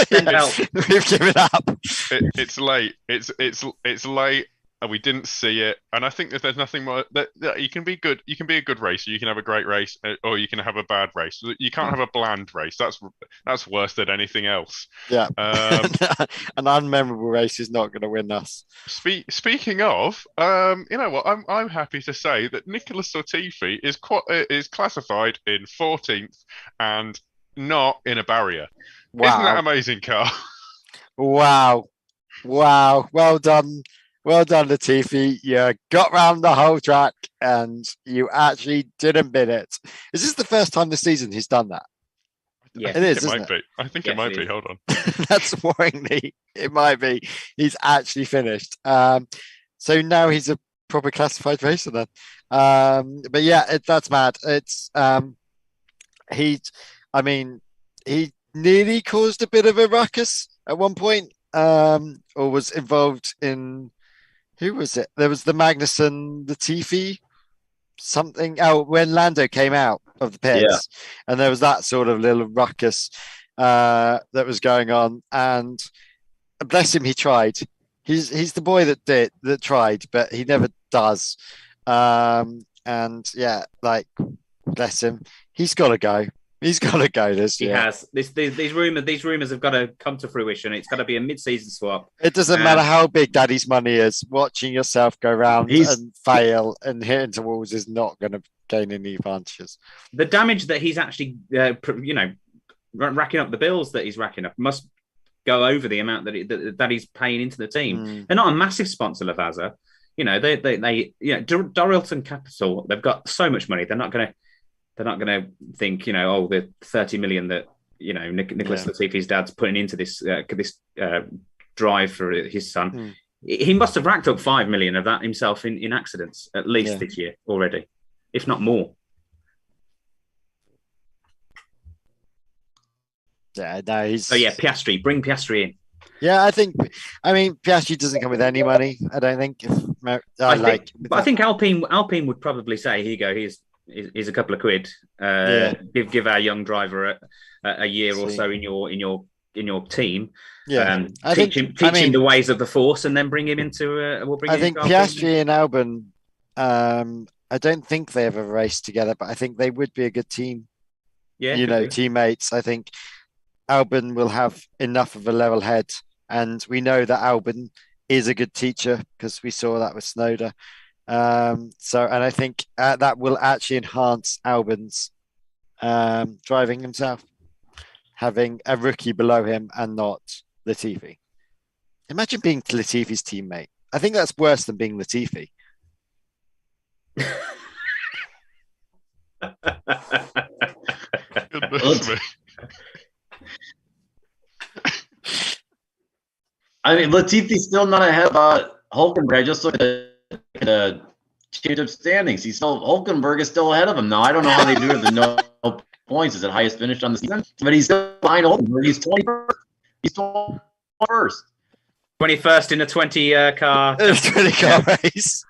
Send help. We've given up. It's late. It's late. And we didn't see it, and I think that there's nothing more that you can be good. You can be a good racer. You can have a great race, or you can have a bad race. You can't have a bland race. That's worse than anything else. Yeah, an unmemorable race is not going to win us. Speaking of, you know what? I'm happy to say that Nicholas Latifi is classified in 14th and not in a barrier. Wow. Isn't that amazing, Carl? Wow, well done. Well done, Latifi. You got round the whole track and you actually didn't bin it. Is this the first time this season he's done that? Yeah, it might be. I think it might be. Hold on. That's worryingly. It might be. He's actually finished. So now he's a proper classified racer then. But yeah, that's mad. It's he nearly caused a bit of a ruckus at one point, or was involved in. Who was it? There was the Magnussen, Latifi, something. Oh, when Lando came out of the pits, and there was that sort of little ruckus that was going on. And bless him, he tried. He's the boy that tried, but he never does. And yeah, bless him. He's got to go. He's got to go this year. He has. These rumors have got to come to fruition. It's got to be a mid-season swap. It doesn't matter how big Daddy's money is. Watching yourself go round and fail and hit into walls is not going to gain any advantages. The damage that he's actually, racking up, the bills that he's racking up must go over the amount that he's paying into the team. They're not a massive sponsor, Lavazza. Doralton Capital. They've got so much money. They're not going to think, the 30 million that, Nicholas Latifi's dad's putting into this drive for his son. He must have racked up 5 million of that himself in accidents, at least this year already, if not more. Yeah, no, Piastri, bring Piastri in. Yeah, Piastri doesn't come with any money, I don't think. I think Alpine would probably say, here you go, here's a couple of quid. Give our young driver a year or so in your team. Yeah, teach him the ways of the Force, and then bring him into. I think Piastri and Albon. I don't think they ever raced together, but I think they would be a good team. Yeah, teammates. I think Albon will have enough of a level head, and we know that Albon is a good teacher because we saw that with Sonoda. And I think that will actually enhance Albon's driving himself, having a rookie below him and not Latifi. Imagine being Latifi's teammate. I think that's worse than being Latifi. Goodness me. I mean, Latifi's still not ahead of Hulkenberg. I just looked at the championship standings. Hulkenberg is still ahead of him now. I don't know how they do it. The no points is it highest finish on the season, but he's still behind Hulkenberg. He's 21st. He's 21st. 21st in a 20 car. 20 car race.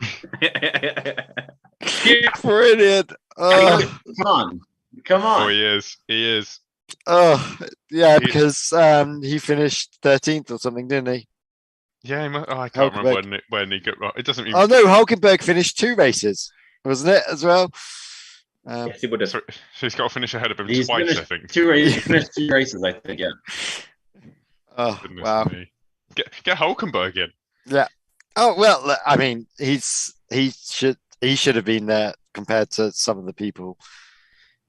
Brilliant. Come on. Oh, he is. Oh, yeah, because he finished 13th or something, didn't he? Yeah, I can't remember when he got. It doesn't even. Oh no, Hulkenberg finished 2 races, wasn't it, as well? Yes, he would have. So he's got to finish ahead of him He's twice, I think. 2 races. He finished 2 races, I think. Yeah. Oh, Goodness wow. me. Get Hulkenberg in. Yeah. Oh well, I mean, he should have been there compared to some of the people.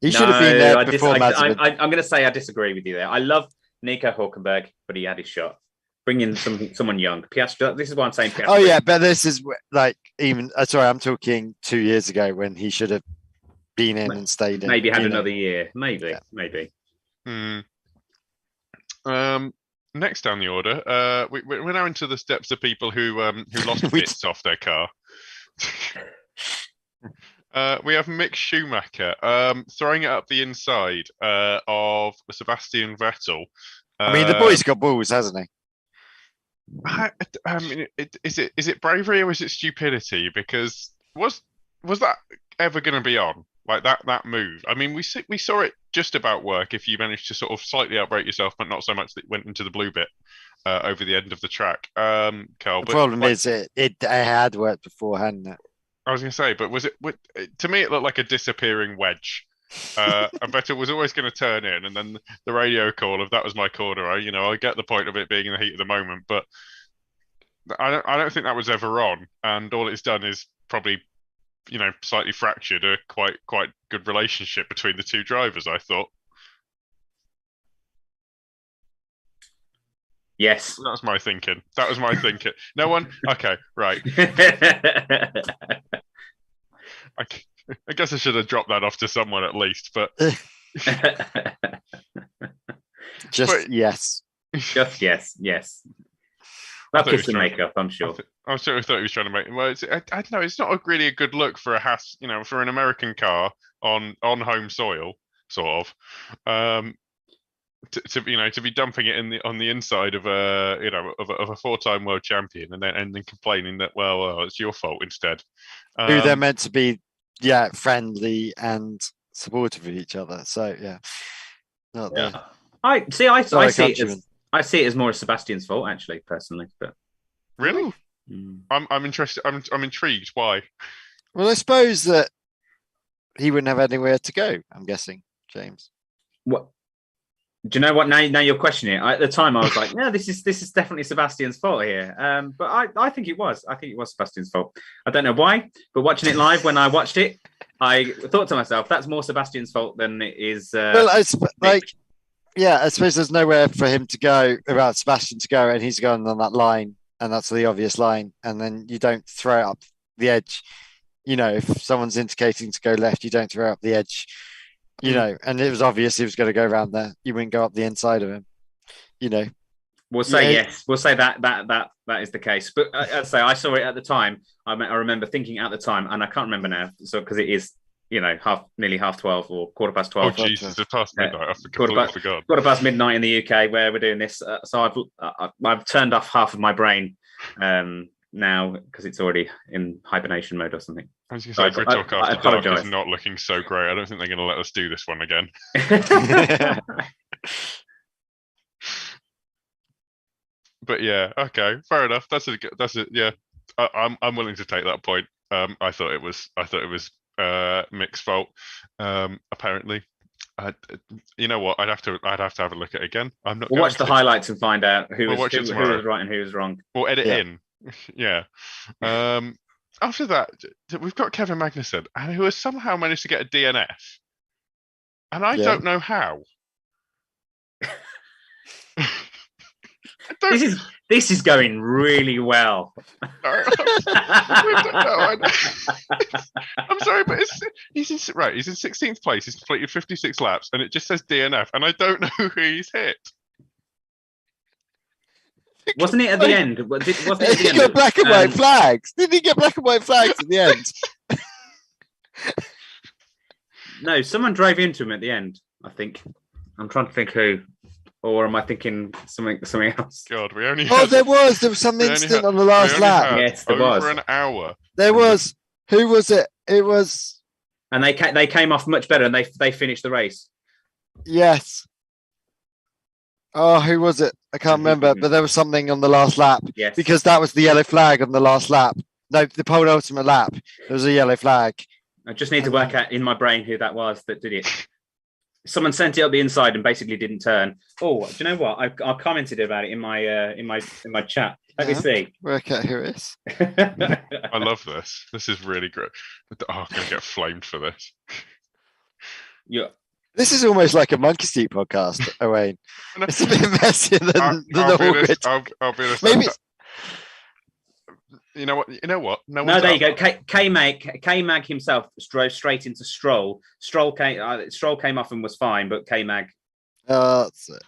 He should have been there before Mazepin. I'm going to say I disagree with you there. I love Nico Hulkenberg, but he had his shot. Bring in someone young. Piastri. This is why I'm saying Piastri. Oh yeah, but this is like even. Sorry, I'm talking 2 years ago when he should have been in and stayed in. Maybe had another year. Maybe. Next down the order, we're now into the steps of people who lost bits off their car. We have Mick Schumacher throwing it up the inside of Sebastian Vettel. I mean, the boy's got balls, hasn't he? I mean, is it bravery or is it stupidity? Because was that ever going to be on like that move? I mean, we saw it just about work if you managed to sort of slightly outbrake yourself, but not so much that it went into the blue bit over the end of the track. Carl, the problem is it had worked before, hadn't it? I was going to say, but was it? To me, it looked like a disappearing wedge. And Vettel was always going to turn in, and then the radio call of that was my corner. I get the point of it being in the heat of the moment, but I don't think that was ever on. And all it's done is probably, slightly fractured a quite good relationship between the two drivers, I thought. Yes, that was my thinking. No one. Okay, right. I guess I should have dropped that off to someone at least, but yes. Just yes. That puts the makeup, I'm sure. I sort of thought he was trying to make. Well, I don't know. It's not really a good look for a Haas, for an American car on home soil, sort of. To be dumping it on the inside of a 4-time world champion and then complaining that well it's your fault instead. Who they're meant to be. Yeah, friendly and supportive of each other. So I see it as more of Sebastian's fault, actually, personally. But really, I'm interested. I'm intrigued. Why? Well, I suppose that he wouldn't have anywhere to go. I'm guessing, James. What? Do you know what? Now you're questioning it. At the time, I was like, "Yeah, this is definitely Sebastian's fault here." But I think it was. I think it was Sebastian's fault. I don't know why, but watching it live, when I watched it, I thought to myself, "That's more Sebastian's fault than it is." Well, I suppose there's nowhere for him to go, about Sebastian to go, and he's going on that line, and that's the obvious line, and then you don't throw it up the edge. If someone's indicating to go left, you don't throw it up the edge. And it was obvious he was going to go around there. You wouldn't go up the inside of him. We'll say yes. We'll say that is the case. But as I say, I saw it at the time. I remember thinking at the time, and I can't remember now. So because it is, nearly 12:30 or 12:15. Oh Jesus! It's past midnight. I completely forgot. 12:15 in the UK where we're doing this. So I've turned off half of my brain now because it's already in hibernation mode or something. I was going to say, Grid Talk After Dark is not looking so great. I don't think they're going to let us do this one again. But yeah, okay, fair enough. That's it. Yeah, I'm willing to take that point. I thought it was Mick's fault. Apparently, you know what? I'd have to have a look at it again. I'm not. We'll watch the highlights and find out who was right and who was wrong. We'll edit in. Yeah. after that, we've got Kevin Magnussen, who has somehow managed to get a DNF, and I don't know how. This is going really well. I'm sorry, but he's in 16th place. He's completed 56 laps, and it just says DNF, and I don't know who he's hit. Wasn't it at the end? He got black and white flags. Didn't he get black and white flags at the end? No, someone drove into him at the end, I think. I'm trying to think who. Or am I thinking something else? God, we only there was some incident on the last lap. Yes, there was. Over an hour. There was. Who was it? It was. And they came off much better, and they finished the race. Yes. Oh, who was it? I can't remember, but there was something on the last lap. Yes. Because that was the yellow flag on the last lap. No, the penultimate lap. There was a yellow flag. I just need to work out in my brain who that was that did it. Someone sent it up the inside and basically didn't turn. Oh, do you know what? I commented about it in my chat. Let me see. Work out who it is. I love this. This is really great. I'm going to get flamed for this. Yeah. This is almost like a Monkey Seat podcast, Owain. It's a bit messier than the I'll be honest. Maybe. You know what? No, there you go. K-Mag himself drove straight into Stroll. Stroll came off and was fine, but K-Mag. That's it.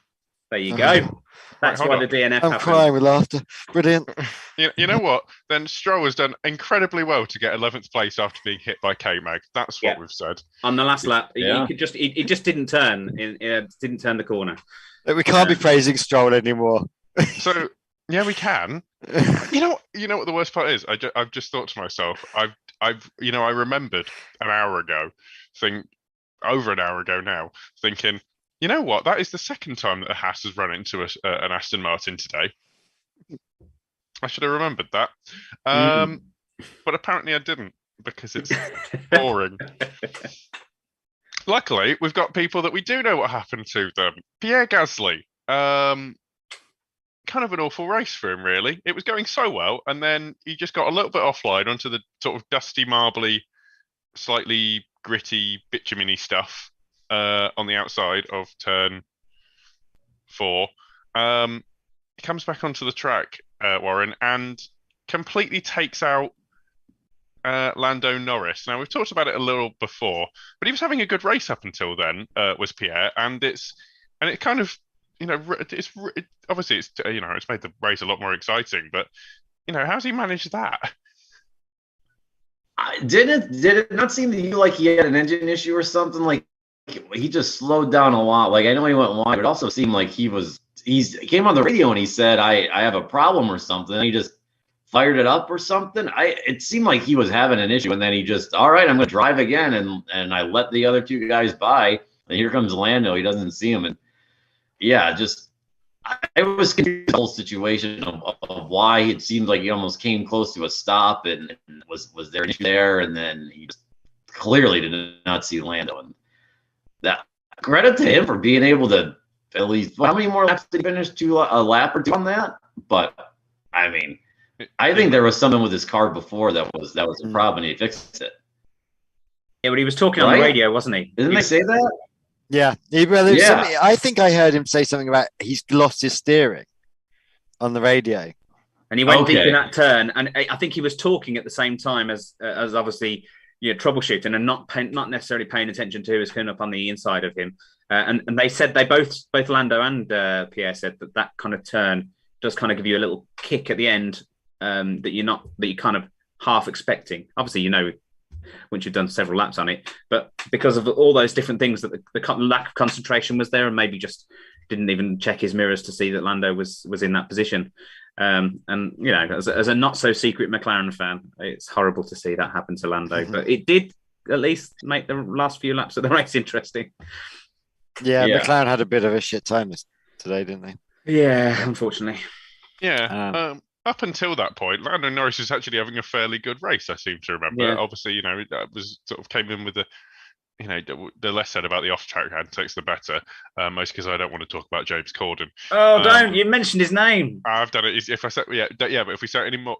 There you go. That's why the DNF happened. I'm crying with laughter. Brilliant. You know what? Then Stroll has done incredibly well to get 11th place after being hit by K-Mag. That's what we've said. On the last lap, he just didn't turn. Didn't turn the corner. We can't be praising Stroll anymore. So yeah, we can. You know what the worst part is? I've just thought to myself, I remembered an hour ago, over an hour ago now, thinking, you know what? That is the second time that a Haas has run into an Aston Martin today. I should have remembered that. But apparently I didn't, because it's boring. Luckily, we've got people that we do know what happened to them. Pierre Gasly. Kind of an awful race for him, really. It was going so well, and then he just got a little bit offline onto the sort of dusty, marbly, slightly gritty, bitumen-y stuff on the outside of turn 4. He comes back onto the track, Warren, and completely takes out Lando Norris. Now, we've talked about it a little before, but he was having a good race up until then, was Pierre, and it kind of, obviously it's made the race a lot more exciting, but how's he managed that? Did it not seem to you like he had an engine issue or something? Like he just slowed down a lot. Like I know he went wide, but it also seemed like he came on the radio and he said, I have a problem or something. And he just fired it up or something. It seemed like he was having an issue, and then he just, all right, I'm going to drive again, and I let the other two guys by, and here comes Lando. He doesn't see him, and yeah, I was confused with the whole situation of why it seemed like he almost came close to a stop, and was there an issue there, and then he just clearly did not see Lando. And that, credit to him for being able to at least, how many more laps did he finish? A lap or two on that? But I mean, I think there was something with his car before that was a problem, and he fixed it. Yeah, but he was talking on the radio, wasn't he? Didn't they say that? Yeah. I think I heard him say something about he's lost his steering on the radio. And he went deep in that turn, and I think he was talking at the same time as obviously troubleshooting and not necessarily paying attention to who was coming up on the inside of him. And they said both Lando and Pierre said that kind of turn does kind of give you a little kick at the end that you're kind of half expecting. Obviously, once you've done several laps on it, but because of all those different things, that the lack of concentration was there, and maybe just didn't even check his mirrors to see that Lando was in that position. And as a not so secret McLaren fan, it's horrible to see that happen to Lando, but it did at least make the last few laps of the race interesting. Yeah, McLaren had a bit of a shit time today, didn't they? Yeah, unfortunately. Yeah. Up until that point, Lando Norris was actually having a fairly good race, I seem to remember. Yeah. Obviously, that was sort of came in with the less said about the off-track antics, the better. Most because I don't want to talk about James Corden. Oh, don't! You mentioned his name. I've done it. If I say but if we say it anymore,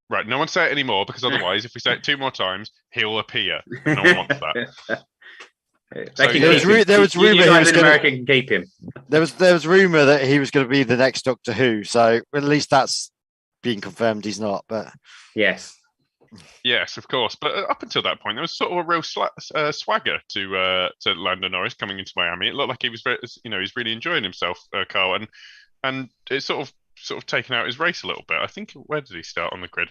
Right, no one say it anymore, because otherwise, if we say it 2 more times, he'll appear. And no one wants that. They can there keep was him. there was You rumor he guys was in gonna, America can keep him. there was rumor that he was going to be the next Doctor Who. So at least that's being confirmed. He's not, but Yes. Yes, of course. But up until that point, there was sort of a real swagger to Lando Norris coming into Miami. It looked like he was very, he's really enjoying himself, Carl, and it's sort of taken out his race a little bit. I think, where did he start on the grid?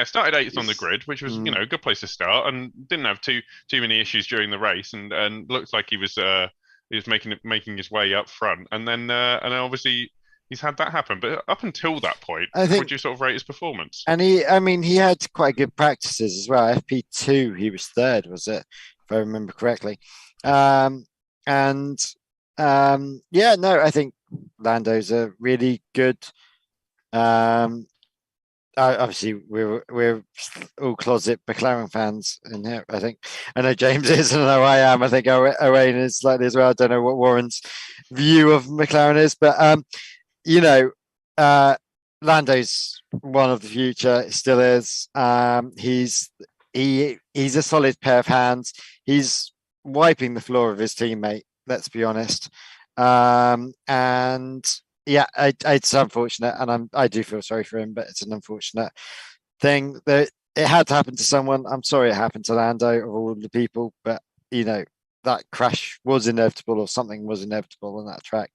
Started 8th on the grid, which was a good place to start, and didn't have too many issues during the race, and looked like he was making his way up front, and then obviously he's had that happen. But up until that point, I think, would you sort of rate his performance? And he had quite good practices as well. FP2, he was 3rd, was it, if I remember correctly? I think Lando's a really good. Obviously, we're all closet McLaren fans in here. I think I know James is, and I know I am. I think Owain is slightly as well. I don't know what Warren's view of McLaren is, but Lando's one of the future. Still is. He's a solid pair of hands. He's wiping the floor of his teammate. Let's be honest. It's unfortunate, and I do feel sorry for him, but it's an unfortunate thing that it had to happen to someone. I'm sorry it happened to Lando, of all the people, but that crash was inevitable, or something was inevitable on that track.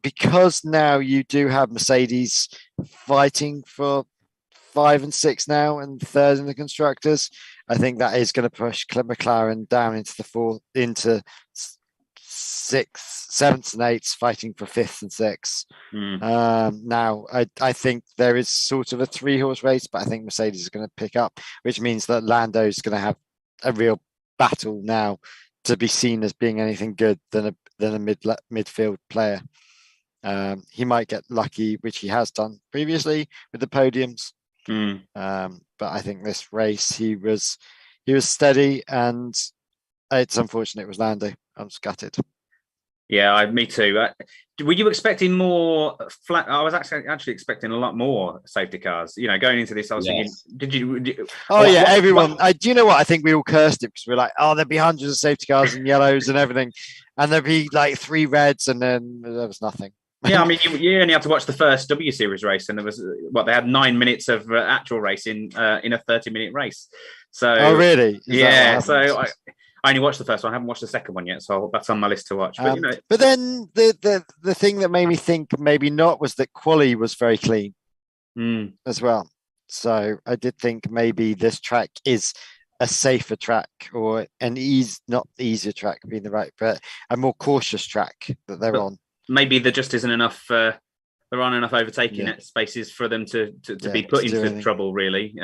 Because now you do have Mercedes fighting for 5 and 6 now, and 3rd in the constructors. I think that is going to push McLaren down into the 4th, into 6th, 7th, and 8th, fighting for 5th and 6th. Now, I think there is sort of a 3-horse race, but I think Mercedes is going to pick up, which means that Lando is going to have a real battle now to be seen as being anything good than a midfield player. He might get lucky, which he has done previously with the podiums. But I think this race he was steady, and it's unfortunate it was Lando. I'm gutted. Yeah, me too. Were you expecting more flat? I was actually expecting a lot more safety cars. Going into this, I was thinking, did you? Everyone. Do you know what? I think we all cursed it because we're like, there'd be hundreds of safety cars and yellows and everything, and there'd be like 3 reds, and then there was nothing. Yeah, I mean, you only have to watch the first W Series race, and there was they had 9 minutes of actual racing in a 30-minute race. So, really? So I only watched the first one. I haven't watched the second one yet, so that's on my list to watch. But, but then the thing that made me think maybe not was that quali was very clean as well. So I did think maybe this track is a safer track, or not the easier track being the right, but a more cautious track that they're on. Maybe there just isn't enough. There aren't enough overtaking spaces for them to be put into trouble, really.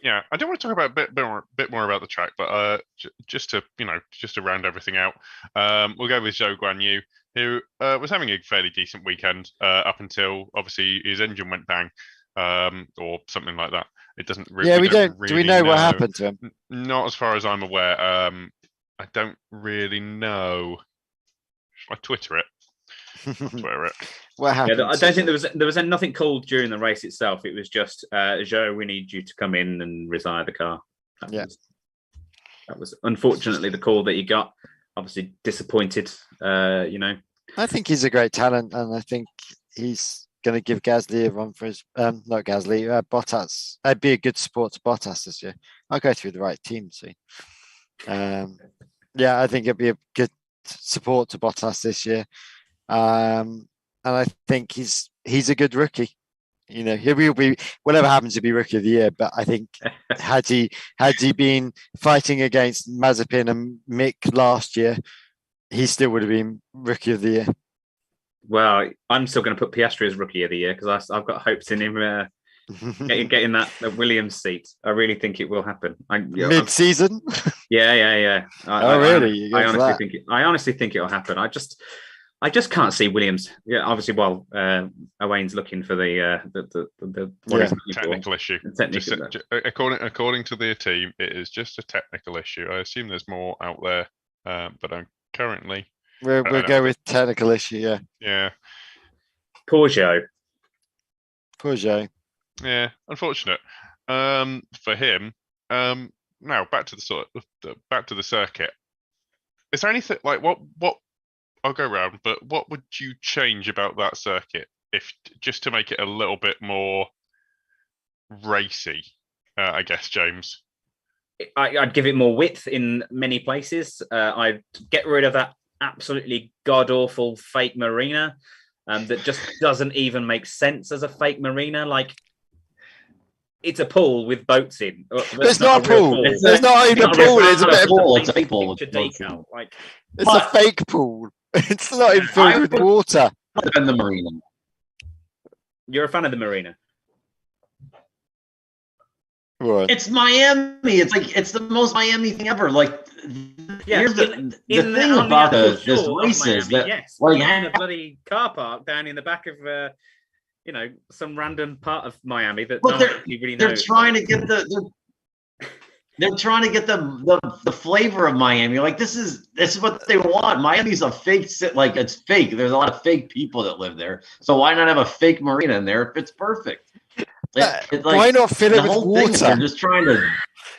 Yeah, I do want to talk about a bit more about the track, but just to round everything out, we'll go with Zhou Guanyu, who was having a fairly decent weekend up until obviously his engine went bang, or something like that. It doesn't really. Yeah, we don't. Really do we know what happened to him? Not as far as I'm aware. I don't really know. Should I Twitter it? Twitter it. What happened? I don't think there was nothing called during the race itself. It was just, Joe, we need you to come in and retire the car. That was unfortunately the call that he got. Obviously disappointed. I think he's a great talent, and I think he's going to give Gasly a run for his. Not Gasly, Bottas. I'd be a good support to Bottas this year. I'll go through the right team soon. I think it'd be a good support to Bottas this year. And I think he's a good rookie. He will be, whatever happens, he'll be rookie of the year. But I think had he been fighting against Mazepin and Mick last year, he still would have been rookie of the year. Well, I'm still going to put Piastri as rookie of the year because I've got hopes in him getting that Williams seat. I really think it will happen. Mid-season? Yeah. Really? I honestly think it'll happen. I just can't see Williams. Yeah, obviously. Well, Owain's looking for the technical issue. According to their team, it is just a technical issue. I assume there's more out there, but currently. We'll go with technical issue. Yeah. Yeah. Peugeot. Yeah. Unfortunate. For him. Now back to the circuit. Is there anything like what? I'll go round, but what would you change about that circuit just to make it a little bit more racy? I guess, James. I'd give it more width in many places. I'd get rid of that absolutely god-awful fake marina that just doesn't even make sense as a fake marina. Like, it's a pool with boats in. It's not a pool. There's not even a pool. It's a bit of pool. It's a fake pool. Like, it's a fake pool. It's not even filled with water. And the marina. You're a fan of the marina? What? It's Miami. It's the most Miami thing ever. Like, here's the thing about this race is that like in a bloody car park down in the back of some random part of Miami that no one really knows. They're trying to get they're trying to get the flavor of Miami. Like, this is what they want. Miami's a fake like, it's fake. There's a lot of fake people that live there. So why not have a fake marina in there if it's perfect? Why not fill it with water? They're just trying to.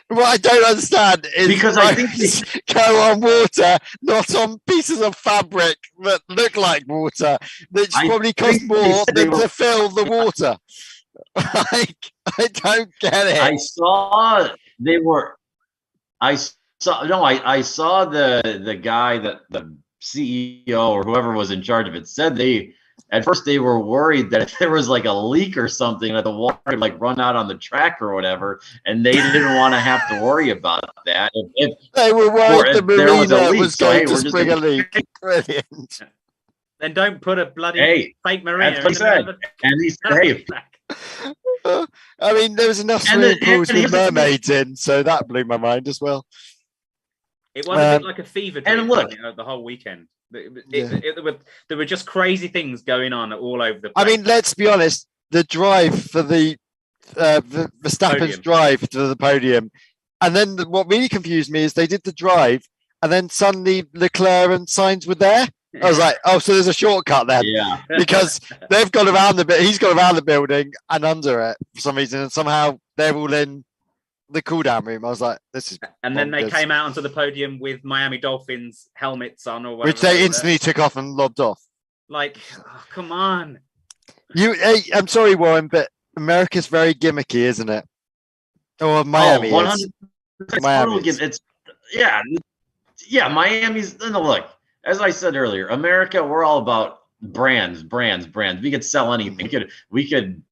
What I don't understand is because I think they go on water, not on pieces of fabric that look like water, that probably cost more than to fill the water. I don't get it. I saw the guy that the CEO or whoever was in charge of it said at first they were worried that if there was like a leak or something that the water would like run out on the track or whatever, and they didn't want to have to worry about that. If they were worried the marina was going to spring a leak. Brilliant. Then don't put a bloody fake marina. That's what he said. And he said, "Hey." I mean, there was enough swimming pools with mermaids in, so that blew my mind as well. It was a bit like a fever dream the whole weekend. There were just crazy things going on all over the place. I mean, let's be honest. The drive for the Verstappen's drive to the podium, and then what really confused me is they did the drive, and then suddenly Leclerc and Sainz were there. I was like, oh, so there's a shortcut then. Yeah. Because they've gone around he's gone around the building and under it for some reason, and somehow they're all in the cool-down room. I was like, this is and then they came out onto the podium with Miami Dolphins helmets on or whatever. Which they instantly took off and lobbed off. Like, come on. I'm sorry, Warren, but America's very gimmicky, isn't it? Or Miami is. Miami. Miami's look. As I said earlier, America, we're all about brands. We could sell anything. We can.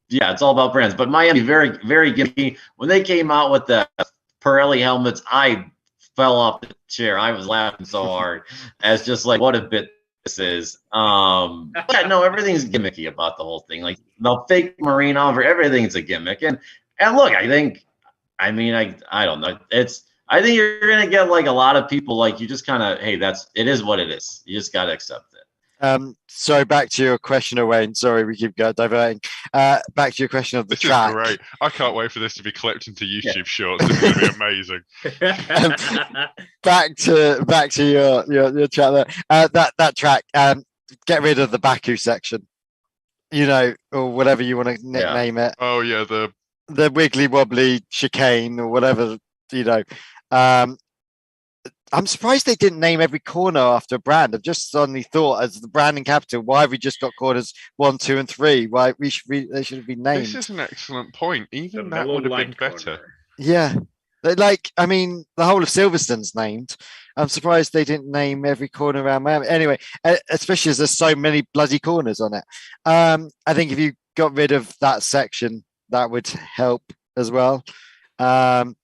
Yeah, it's all about brands. But Miami, very, very gimmicky. When they came out with the Pirelli helmets, I fell off the chair. I was laughing so hard as just like, what a bit this is. Everything's gimmicky about the whole thing. Like the fake marina, everything's a gimmick. And look, I don't know. I think you're going to get like a lot of people like you just kind of, hey, it is what it is. You just got to accept it. So back to your question, Owain. Sorry, we keep diverting. Back to your question of the track. This is great. I can't wait for this to be clipped into YouTube shorts. It's going to be amazing. Back to your chat there. That track. Get rid of the Baku section. Or whatever you want to nickname it. Oh yeah, the wiggly wobbly chicane or whatever. I'm surprised they didn't name every corner after a brand. I've just suddenly thought, as the branding capital, why have we just got corners 1, 2, and 3? Why they should have been named. This is an excellent point. Even that would have been better. Yeah, the whole of Silverstone's named. I'm surprised they didn't name every corner around Miami. Anyway, especially as there's so many bloody corners on it. I think if you got rid of that section, that would help as well. And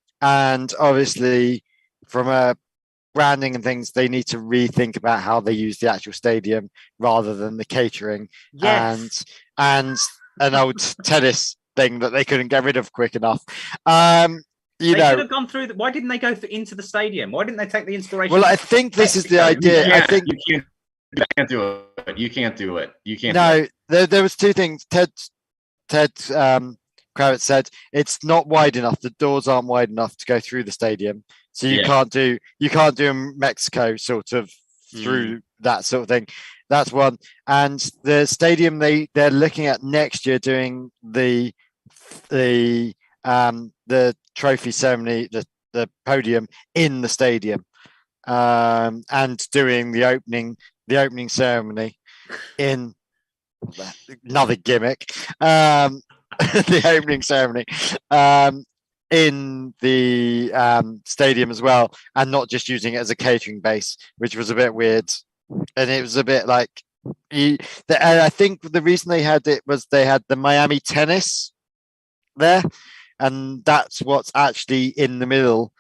obviously, from a branding and things, they need to rethink about how they use the actual stadium rather than the catering. Yes. And an old tennis thing that they couldn't get rid of quick enough. They should have gone through. Why didn't they go into the stadium? Why didn't they take the inspiration? Well, I think this is the idea. I think you can't do it. You can't do it. You can't. No, there was two things. Ted Kravitz said it's not wide enough. The doors aren't wide enough to go through the stadium. So you can't do in Mexico sort of through that sort of thing. That's one. And the stadium they're looking at next year doing the trophy ceremony, the podium in the stadium, and doing the opening ceremony in another gimmick. The opening ceremony in the stadium as well, and not just using it as a catering base, which was a bit weird. And it was a bit like, I think the reason they had it was they had the Miami tennis there, and that's what's actually in the middle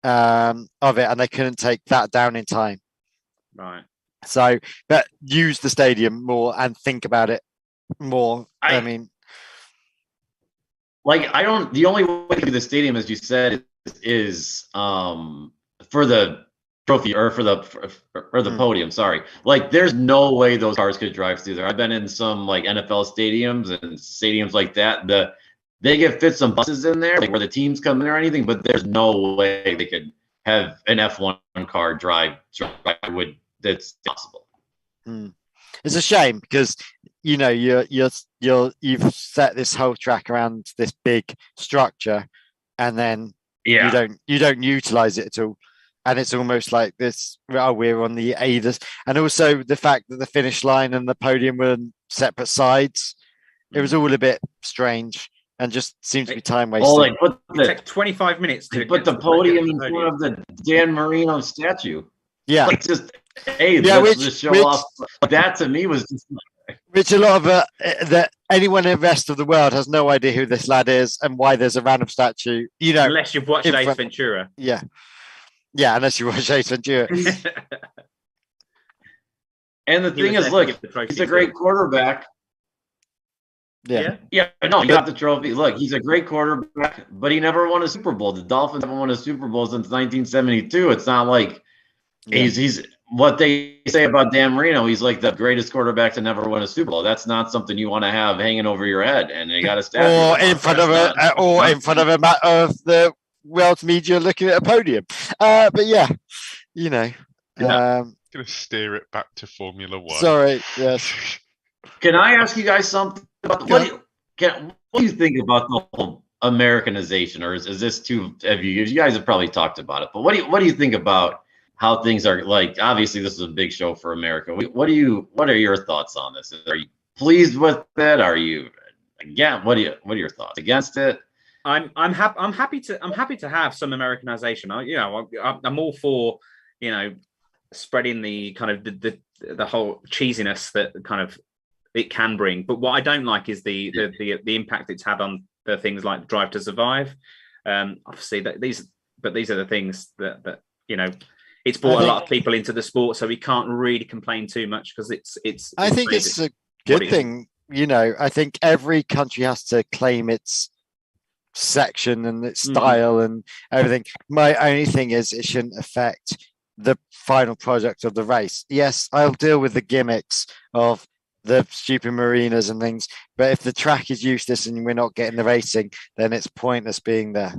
of it, and they couldn't take that down in time. Right. So, but use the stadium more and think about it more. I mean, like, the only way to do the stadium, as you said, is for the trophy or for the podium. Sorry, like, there's no way those cars could drive through there. I've been in some like NFL stadiums and stadiums like that. They could fit some buses in there, like where the teams come in or anything, but there's no way they could have an F1 car drive. That's possible. It's a shame because you've set this whole track around this big structure, and then you don't utilize it at all. And it's almost like this, we're on the Adas. And also the fact that the finish line and the podium were on separate sides. It was all a bit strange and just seems to be time wasting. It takes 25 minutes to put the podium in front of the Dan Marino statue. Yeah. Like, just, hey, let's just show off. That to me was just... Which a lot of anyone in the rest of the world has no idea who this lad is and why there's a random statue. Unless you've watched Ace Ventura. Yeah. Yeah, unless you watch Ace Ventura. And the thing is, look, he's a great quarterback. Yeah. No, he got the trophy. Look, he's a great quarterback, but he never won a Super Bowl. The Dolphins haven't won a Super Bowl since 1972. It's not like he's what they say about Dan Marino. He's like the greatest quarterback to never win a Super Bowl. That's not something you want to have hanging over your head, and you got to statue. Or in front of the world's media looking at a podium. But yeah, gonna steer it back to Formula One. Sorry, yes. Can I ask you guys something? What do you think about the whole Americanization, or is this too? You guys have probably talked about it, but what do you think about how things are? Like, obviously, this is a big show for America. What are your thoughts on this? Are you pleased with it? Are you again? What are your thoughts against it? I'm happy to have some Americanization. I'm all for spreading the kind of the whole cheesiness that kind of it can bring. But what I don't like is the impact it's had on the things like Drive to Survive. Obviously, these are the things that it's brought a lot of people into the sport, so we can't really complain too much because it's. I think it's a good thing. I think every country has to claim its section and its style and everything. My only thing is it shouldn't affect the final product of the race. Yes, I'll deal with the gimmicks of the stupid marinas and things, but if the track is useless and we're not getting the racing, then it's pointless being there.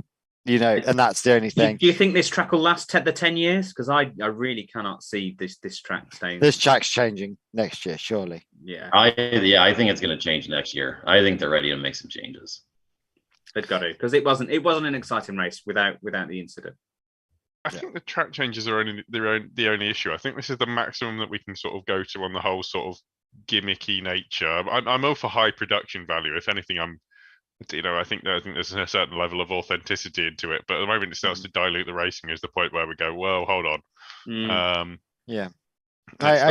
And that's the only thing. Do you think this track will last the 10 years? Because I really cannot see this track staying. This track's changing next year, surely. Yeah. I think it's going to change next year. I think they're ready to make some changes. They've got to, because it wasn't an exciting race without the incident. I think the track changes are the only issue. I think this is the maximum that we can sort of go to on the whole sort of gimmicky nature. I'm all for high production value. If anything, I think there's a certain level of authenticity into it. But at the moment, it starts to dilute the racing. Is the point where we go, well, hold on. I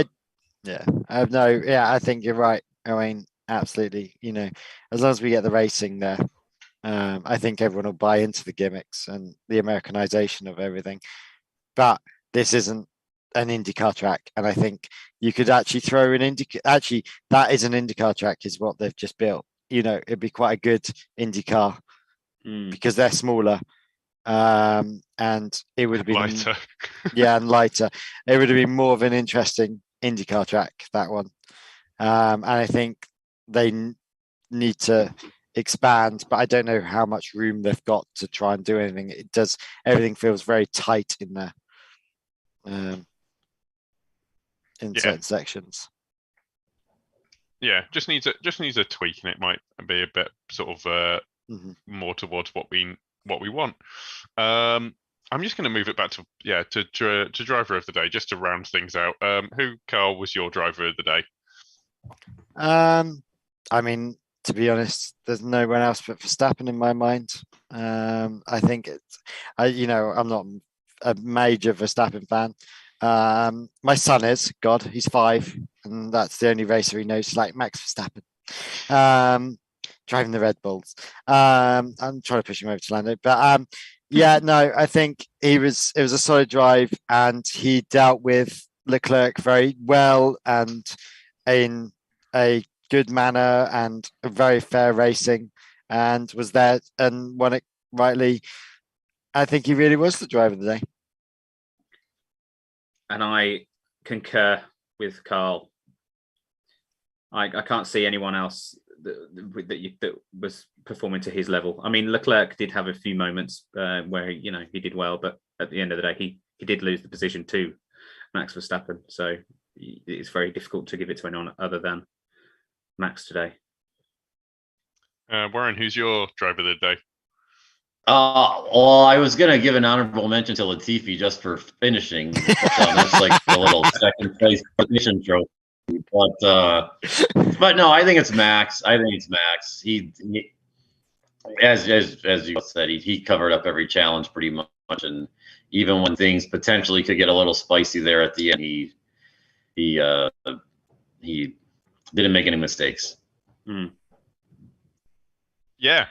think you're right, Owain. Absolutely. As long as we get the racing there, I think everyone will buy into the gimmicks and the Americanization of everything. But this isn't an IndyCar track, and I think you could actually throw an IndyCar. Actually, that is an IndyCar track, is what they've just built. It'd be quite a good IndyCar because they're smaller, and it would have been lighter. And lighter. It would have been more of an interesting IndyCar track, that one. And I think they need to expand, but I don't know how much room they've got to try and do anything. Everything feels very tight in there, in certain sections. Yeah, just needs a tweak, and it might be a bit sort of more towards what we want. I'm just going to move it back to driver of the day, just to round things out. Who, Karl, was your driver of the day? I mean, to be honest, there's no one else but Verstappen in my mind. I think I'm not a major Verstappen fan. My son is, he's 5, and that's the only racer he knows, like Max Verstappen, driving the Red Bulls. I'm trying to push him over to Lando, but I think it was a solid drive, and he dealt with Leclerc very well and in a good manner and a very fair racing, and was there and won it rightly. I think he really was the driver of the day. And I concur with Karl. I can't see anyone else that was performing to his level. I mean, Leclerc did have a few moments where he did well, but at the end of the day, he did lose the position to Max Verstappen. So it's very difficult to give it to anyone other than Max today. Warren, who's your driver of the day? Well, I was gonna give an honorable mention to Latifi just for finishing. That's like a little second place position trophy. But no, I think it's Max. He as you said, he covered up every challenge pretty much, and even when things potentially could get a little spicy there at the end, he didn't make any mistakes. Yeah.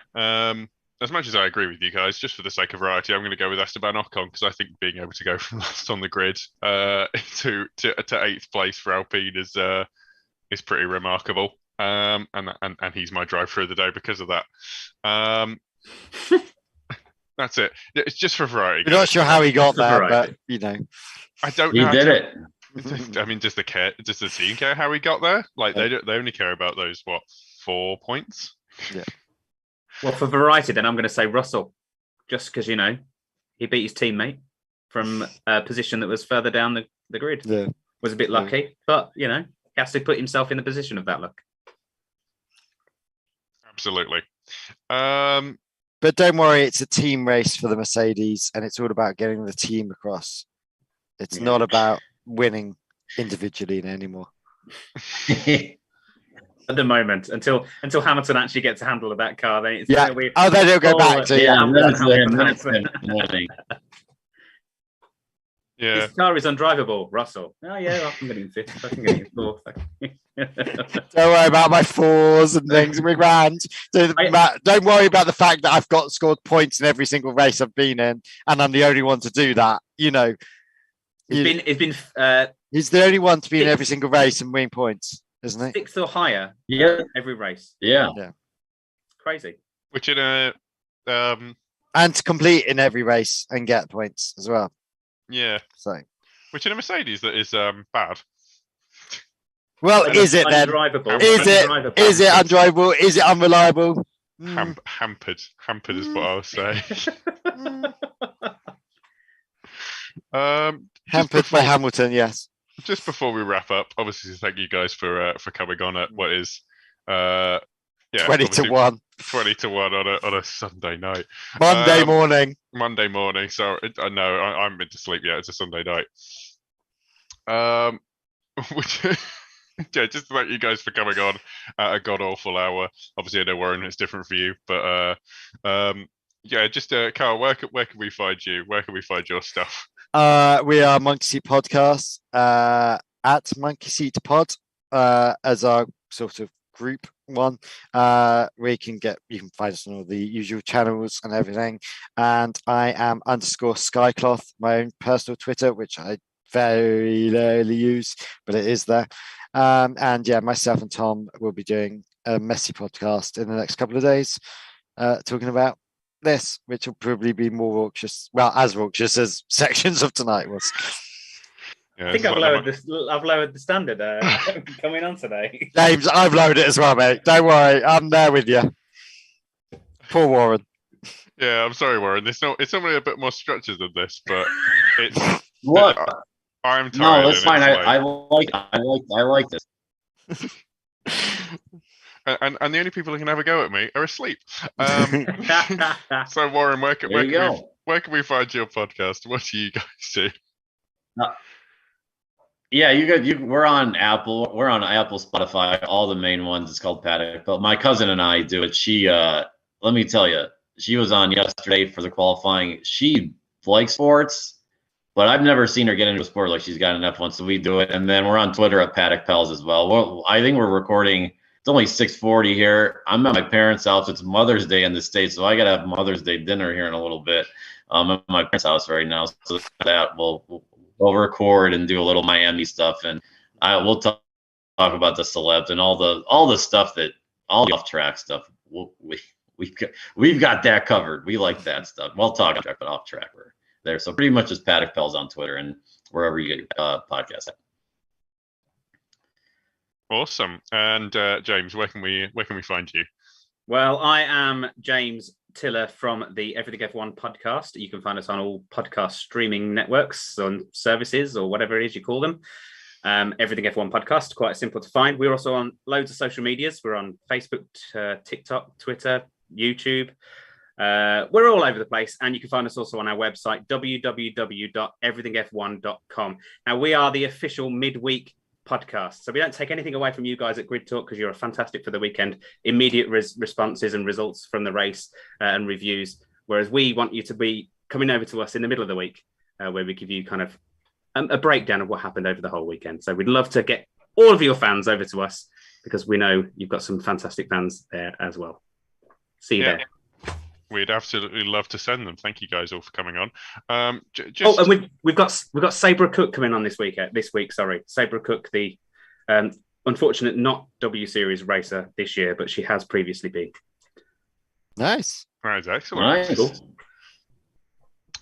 As much as I agree with you guys, just for the sake of variety, I'm going to go with Esteban Ocon, because I think being able to go from last on the grid to 8th place for Alpine is pretty remarkable. And he's my driver of the day because of that. That's it. It's just for variety. You're not sure how he got there, but I don't know. He did it. I mean, does the team care how he got there? Like they only care about those 4 points? Yeah. Well, for variety, then I'm going to say Russell, just because he beat his teammate from a position that was further down the grid. Yeah, was a bit lucky, but he has to put himself in the position of that luck. Absolutely. But don't worry, it's a team race for the Mercedes, and it's all about getting the team across. It's not about winning individually anymore. At the moment, until Hamilton actually gets a handle of that car, then it's weird. Oh, then he'll go back to His car is undrivable, Russell. Oh yeah, I'm getting 5th. I can get 4th. Don't worry about my 4s and things. We're grand. Don't worry about the fact that I've scored points in every single race I've been in, and I'm the only one to do that. He's the only one to be in every single race and win points, isn't it? 6th or higher. Every race. Yeah. It's crazy. Which in a and to complete in every race and get points as well. Yeah. So, which in a Mercedes that is bad. Well, is it then? Is it undrivable? Is it unreliable? Hampered is what I would say. Hampered by Hamilton, yes. Just before we wrap up, obviously, thank you guys for coming on at what is 20 to 1. 20 to 1 on a Sunday night. Monday morning. So I know I'm meant to sleep. Yeah, it's a Sunday night. Just thank you guys for coming on at a god awful hour. Obviously, I know, Warren, it's different for you, but just Karl, where can we find you? Where can we find your stuff? We are Monkey Seat Podcast at Monkey Seat Pod as our sort of group one. You can find us on all the usual channels and everything. And I am _Skycloth, my own personal Twitter, which I very rarely use, but it is there. And myself and Tom will be doing a messy podcast in the next couple of days, talking about this, which will probably be more raucous, as raucous as sections of tonight was. I think I've lowered the standard coming on today. James, I've lowered it as well, mate. Don't worry, I'm there with you. Poor Warren. Yeah, I'm sorry, Warren. It's normally a bit more structured than this, but it's What? I'm tired. No, it's fine. It's I like this. and the only people who can have a go at me are asleep. So Warren, where can we find your podcast? What do you guys do? Yeah, we're on Apple. We're on Apple, Spotify, all the main ones. It's called Paddock. But my cousin and I do it. She, let me tell you, she was on yesterday for the qualifying. She likes sports, but I've never seen her get into a sport like she's got an F1. So we do it, and then we're on Twitter at Paddock Pals as well. I think we're recording. It's only 6:40 here. I'm at my parents' house. It's Mother's Day in the States, so I gotta have Mother's Day dinner here in a little bit. I'm at my parents' house right now, so that we'll record and do a little Miami stuff, and we'll talk about the celebs and all the stuff all the off track stuff. We've got that covered. We like that stuff. We'll talk on track, but off track we're there. So pretty much just Paddock Pals on Twitter and wherever you get your podcast at. Awesome. And James, where can we find you? Well, I am James Tiller from the Everything F1 podcast. You can find us on all podcast streaming networks, on services, or whatever it is you call them. Everything F1 podcast, quite simple to find. We're also on loads of social medias. We're on Facebook, TikTok, Twitter, YouTube. We're all over the place, and you can find us also on our website, www.everythingf1.com. Now, we are the official midweek podcast, so we don't take anything away from you guys at Grid Talk, because you're fantastic for the weekend. Immediate responses and results from the race and reviews, whereas we want you to be coming over to us in the middle of the week, where we give you kind of a breakdown of what happened over the whole weekend. So we'd love to get all of your fans over to us, because we know you've got some fantastic fans there as well. See you there. We'd absolutely love to send them. Thank you guys all for coming on. And we've got Sabra Cook coming on this week. Sabra Cook, the unfortunate not W Series racer this year, but she has previously been. Nice. Right, excellent. Nice. Cool.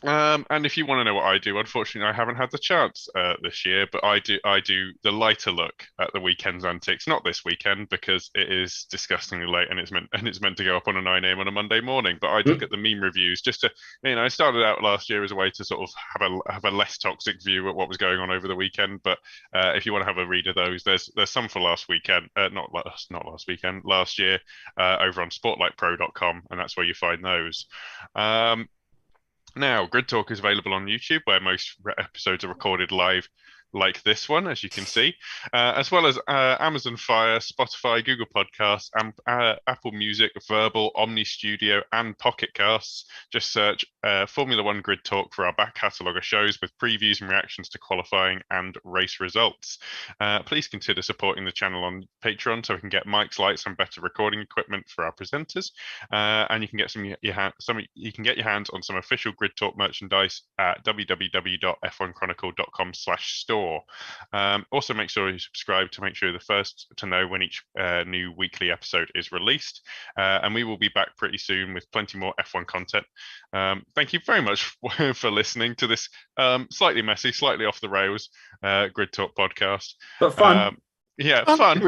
And if you want to know what I do, unfortunately, I haven't had the chance this year, but I do the lighter look at the weekend's antics. Not this weekend, because it is disgustingly late and it's meant to go up on a 9 a.m. on a Monday morning. But I look at the meme reviews just to, I started out last year as a way to sort of have a less toxic view at what was going on over the weekend. But if you want to have a read of those, there's some for last weekend, last year, over on sportlightpro.com, and that's where you find those. Now, Grid Talk is available on YouTube, where most episodes are recorded live, like this one, as you can see, as well as Amazon Fire, Spotify, Google Podcasts, and Apple Music, Verbal, Omni Studio, and Pocket Casts. Just search Formula One Grid Talk for our back catalogue of shows with previews and reactions to qualifying and race results. Please consider supporting the channel on Patreon so we can get mics, lights, and better recording equipment for our presenters. And you can get you can get your hands on some official Grid Talk merchandise at www.f1chronicle.com/store. Also, make sure you subscribe to make sure you're the first to know when each new weekly episode is released. And we will be back pretty soon with plenty more F1 content. Thank you very much for listening to this slightly messy, slightly off the rails Grid Talk podcast. But fun. Fun.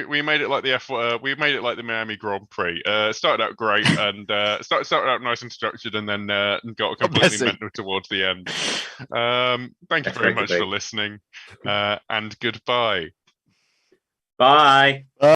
We made it like the F1. We made it like the Miami Grand Prix. Started out great and started out nice and structured, and then got completely mental towards the end. Thank you very much for listening, and goodbye. Bye. Bye.